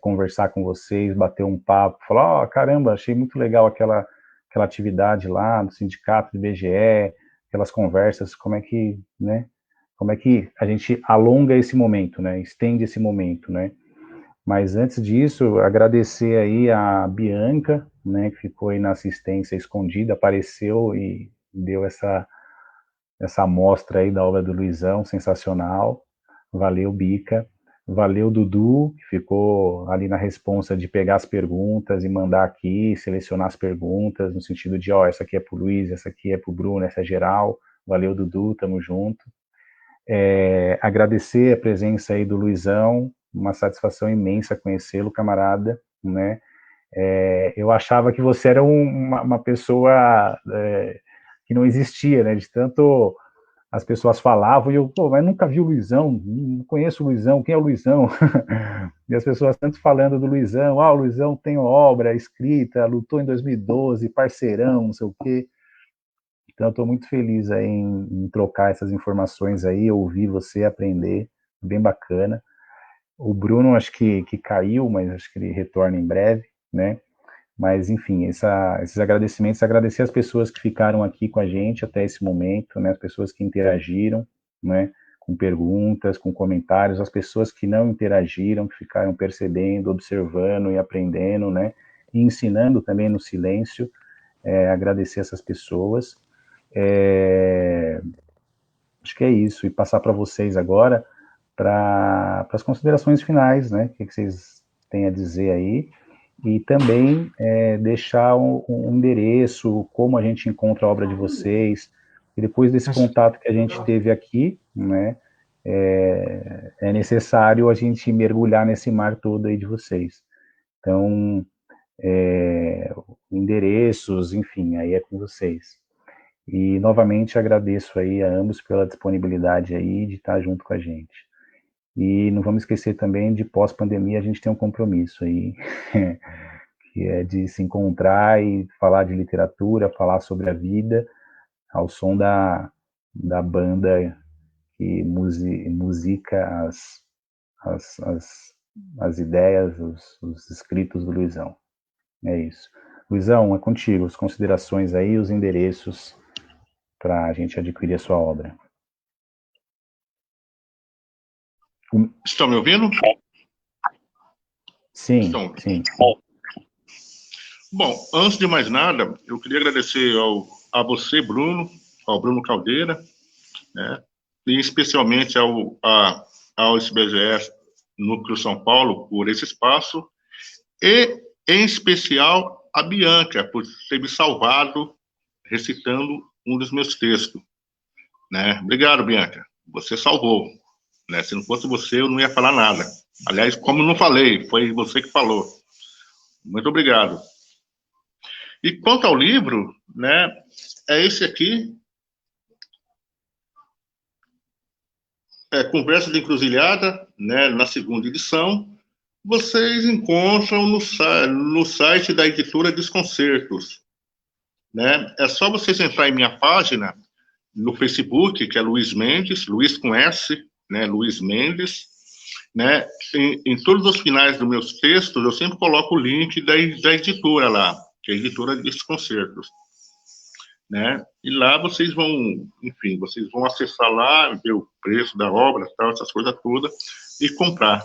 conversar com vocês, bater um papo, falar, caramba, achei muito legal aquela atividade lá no sindicato do IBGE, aquelas conversas, como é que a gente alonga esse momento, né, estende esse momento, né. Mas antes disso, agradecer aí a Bianca, né, que ficou aí na assistência escondida, apareceu e deu essa amostra aí da obra do Luizão, sensacional. Valeu, Bica. Valeu, Dudu, que ficou ali na responsa de pegar as perguntas e mandar aqui, selecionar as perguntas, no sentido de, essa aqui é pro Luiz, essa aqui é pro Bruno, essa é geral. Valeu, Dudu, tamo junto. Agradecer a presença aí do Luizão, uma satisfação imensa conhecê-lo, camarada, né? Eu achava que você era uma pessoa que não existia, né? De tanto as pessoas falavam e eu, mas nunca vi o Luizão, não conheço o Luizão, quem é o Luizão? E as pessoas tanto falando do Luizão, o Luizão tem obra escrita, lutou em 2012, parceirão, não sei o quê. Então, eu estou muito feliz aí em trocar essas informações aí, ouvir você, aprender, bem bacana. O Bruno, acho que caiu, mas acho que ele retorna em breve, né? Mas, enfim, esses agradecimentos, agradecer as pessoas que ficaram aqui com a gente até esse momento, né? As pessoas que interagiram, né? Com perguntas, com comentários, as pessoas que não interagiram, que ficaram percebendo, observando e aprendendo, né? E ensinando também no silêncio, agradecer essas pessoas. Acho que é isso, e passar para vocês agora para as considerações finais, né? O que vocês têm a dizer aí, e também deixar um endereço, como a gente encontra a obra de vocês, e depois desse contato que a gente teve aqui, né? É necessário a gente mergulhar nesse mar todo aí de vocês. Então, endereços, enfim, aí é com vocês. E, novamente, agradeço aí a ambos pela disponibilidade aí de estar junto com a gente. E não vamos esquecer também de pós-pandemia a gente tem um compromisso aí, que é de se encontrar e falar de literatura, falar sobre a vida, ao som da banda que musica as ideias, os escritos do Luizão. É isso. Luizão, é contigo, as considerações aí, os endereços para a gente adquirir a sua obra. Estão me ouvindo? Sim, sim. Bom, antes de mais nada, eu queria agradecer a você, Bruno, ao Bruno Caldeira, né, e especialmente ao SBGE Núcleo São Paulo por esse espaço, e, em especial, a Bianca, por ter me salvado recitando um dos meus textos. Né? Obrigado, Bianca. Você salvou. Né? Se não fosse você, eu não ia falar nada. Aliás, como eu não falei, foi você que falou. Muito obrigado. E quanto ao livro, né, é esse aqui, Conversa de Encruzilhada, né, na segunda edição. Vocês encontram no site da editora Desconcertos. Né? É só vocês entrar em minha página no Facebook, que é Luiz Mendes, Luiz com S, né, Luiz Mendes, né? Em todos os finais dos meus textos, eu sempre coloco o link da editora lá, que é a editora Desconcertos, né? E lá vocês vão, enfim, vocês vão acessar lá, ver o preço da obra, tal, essas coisas todas, e comprar.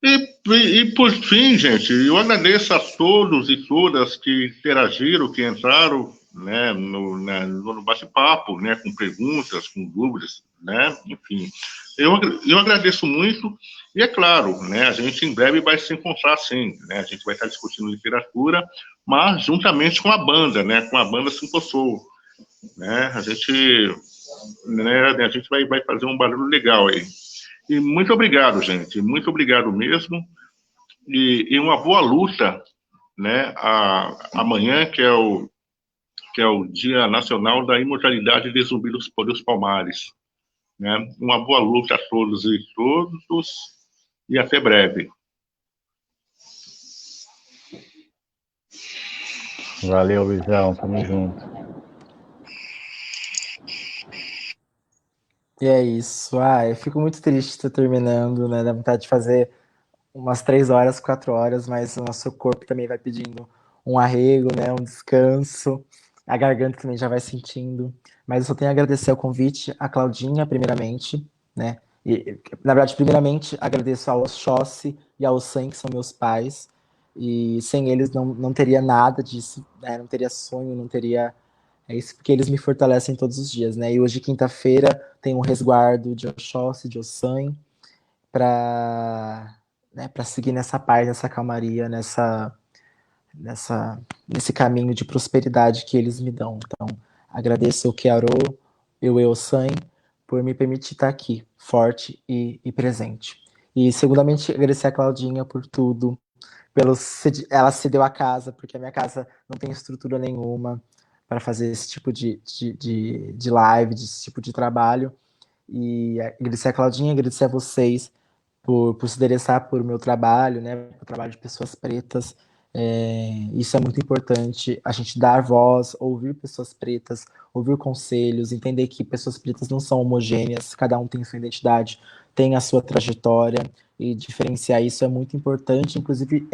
E por fim, gente, eu agradeço a todos e todas que interagiram, que entraram, né, no bate-papo, né, com perguntas, com dúvidas, né, enfim. Eu agradeço muito, e é claro, né, a gente em breve vai se encontrar, sim, né, a gente vai estar discutindo literatura, mas juntamente com a banda, né, com a banda Cinco Soul, né, a gente vai fazer um barulho legal aí. E muito obrigado, gente, muito obrigado mesmo, e uma boa luta, né, amanhã, que é o Dia Nacional da Imortalidade de Zumbi dos Palmares, né? Uma boa luta a todos e todos, e até breve. Valeu, Luizão, tamo junto. E é isso. Eu fico muito triste de estar terminando, né? Dá vontade de fazer umas 3 horas, 4 horas, mas o nosso corpo também vai pedindo um arrego, né? Um descanso. A garganta também já vai sentindo. Mas eu só tenho a agradecer o convite, a Claudinha, primeiramente, né? E, na verdade, primeiramente, agradeço ao Oxóssi e ao Sam, que são meus pais. E sem eles não teria nada disso, né? Não teria sonho, não teria. É isso porque eles me fortalecem todos os dias, né? E hoje, quinta-feira, tem um resguardo de Oxóssi, de Ossan, para, né, para seguir nessa paz, nessa calmaria, nesse caminho de prosperidade que eles me dão. Então, agradeço o Kearo e o Ossan por me permitir estar aqui, forte e presente. E, segundamente, agradecer a Claudinha por tudo, ela cedeu a casa, porque a minha casa não tem estrutura nenhuma para fazer esse tipo de live, desse tipo de trabalho. E agradecer a Claudinha, agradecer a vocês por se interessar por meu trabalho, né, por trabalho de pessoas pretas. Isso é muito importante, a gente dar voz, ouvir pessoas pretas, ouvir conselhos, entender que pessoas pretas não são homogêneas, cada um tem sua identidade, tem a sua trajetória, e diferenciar isso é muito importante, inclusive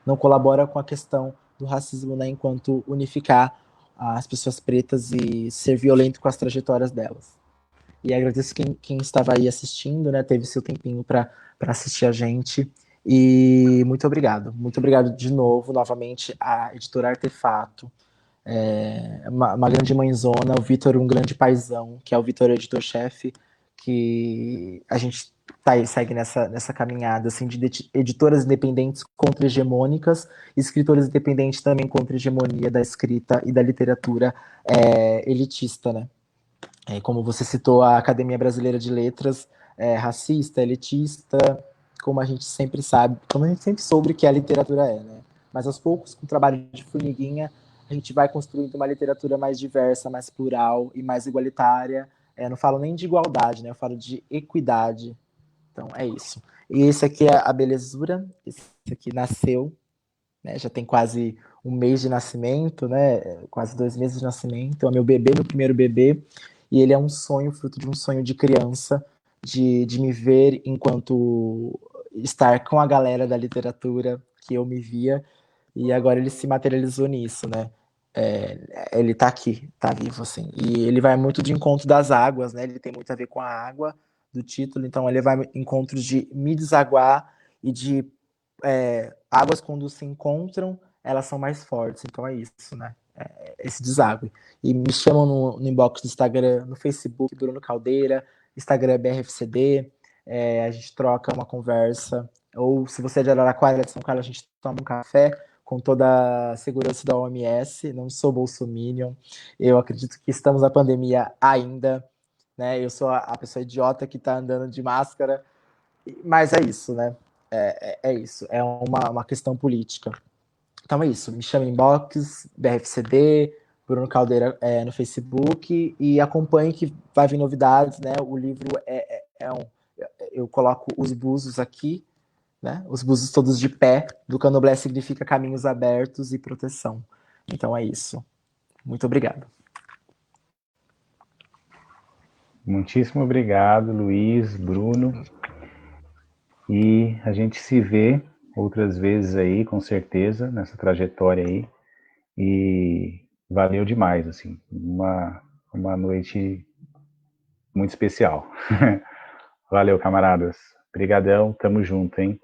não colabora com a questão do racismo, né, enquanto unificar as pessoas pretas e ser violento com as trajetórias delas. E agradeço quem estava aí assistindo, né, teve seu tempinho para assistir a gente. E muito obrigado de novo, novamente, à editora Artefato, uma grande mãezona, o Vitor, um grande paizão, que é o Vitor, editor-chefe, que a gente segue nessa caminhada assim, de editoras independentes contra-hegemônicas, escritores independentes também contra a hegemonia da escrita e da literatura elitista, né? Como você citou, a Academia Brasileira de Letras é racista, elitista, como a gente sempre sabe, como a gente sempre soube que a literatura né? Mas aos poucos, com o trabalho de formiguinha, a gente vai construindo uma literatura mais diversa, mais plural e mais igualitária. Não falo nem de igualdade, né? Eu falo de equidade. Então, é isso. E esse aqui é a Belezura. Esse aqui nasceu, né? Já tem quase um mês de nascimento, né? Quase 2 meses de nascimento. É o meu bebê, meu primeiro bebê. E ele é um sonho, fruto de um sonho de criança, de me ver enquanto estar com a galera da literatura que eu me via, e agora ele se materializou nisso, né? Ele tá aqui, tá vivo, assim. E ele vai muito de encontro das águas, né? Ele tem muito a ver com a água do título, então ele vai encontro de me desaguar e de águas quando se encontram, elas são mais fortes, então é isso, né? Esse deságue. E me chamam no inbox do Instagram, no Facebook, Bruno Caldeira, Instagram BRFCD, a gente troca uma conversa, ou se você é de Araraquara, de São Carlos, a gente toma um café com toda a segurança da OMS, não sou bolsominion, eu acredito que estamos na pandemia ainda, né? Eu sou a pessoa idiota que está andando de máscara, mas é isso, né? É isso, é uma questão política. Então é isso, me chama inbox, BRFCD, Bruno Caldeira no Facebook, e acompanhe que vai vir novidades, né? O livro eu coloco os buzos aqui, né? Os buzos todos de pé, do Candomblé significa caminhos abertos e proteção. Então é isso. Muito obrigado. Muitíssimo obrigado, Luiz, Bruno. E a gente se vê outras vezes aí, com certeza, nessa trajetória aí. E valeu demais, assim, uma noite muito especial. Valeu, camaradas. Obrigadão, tamo junto, hein?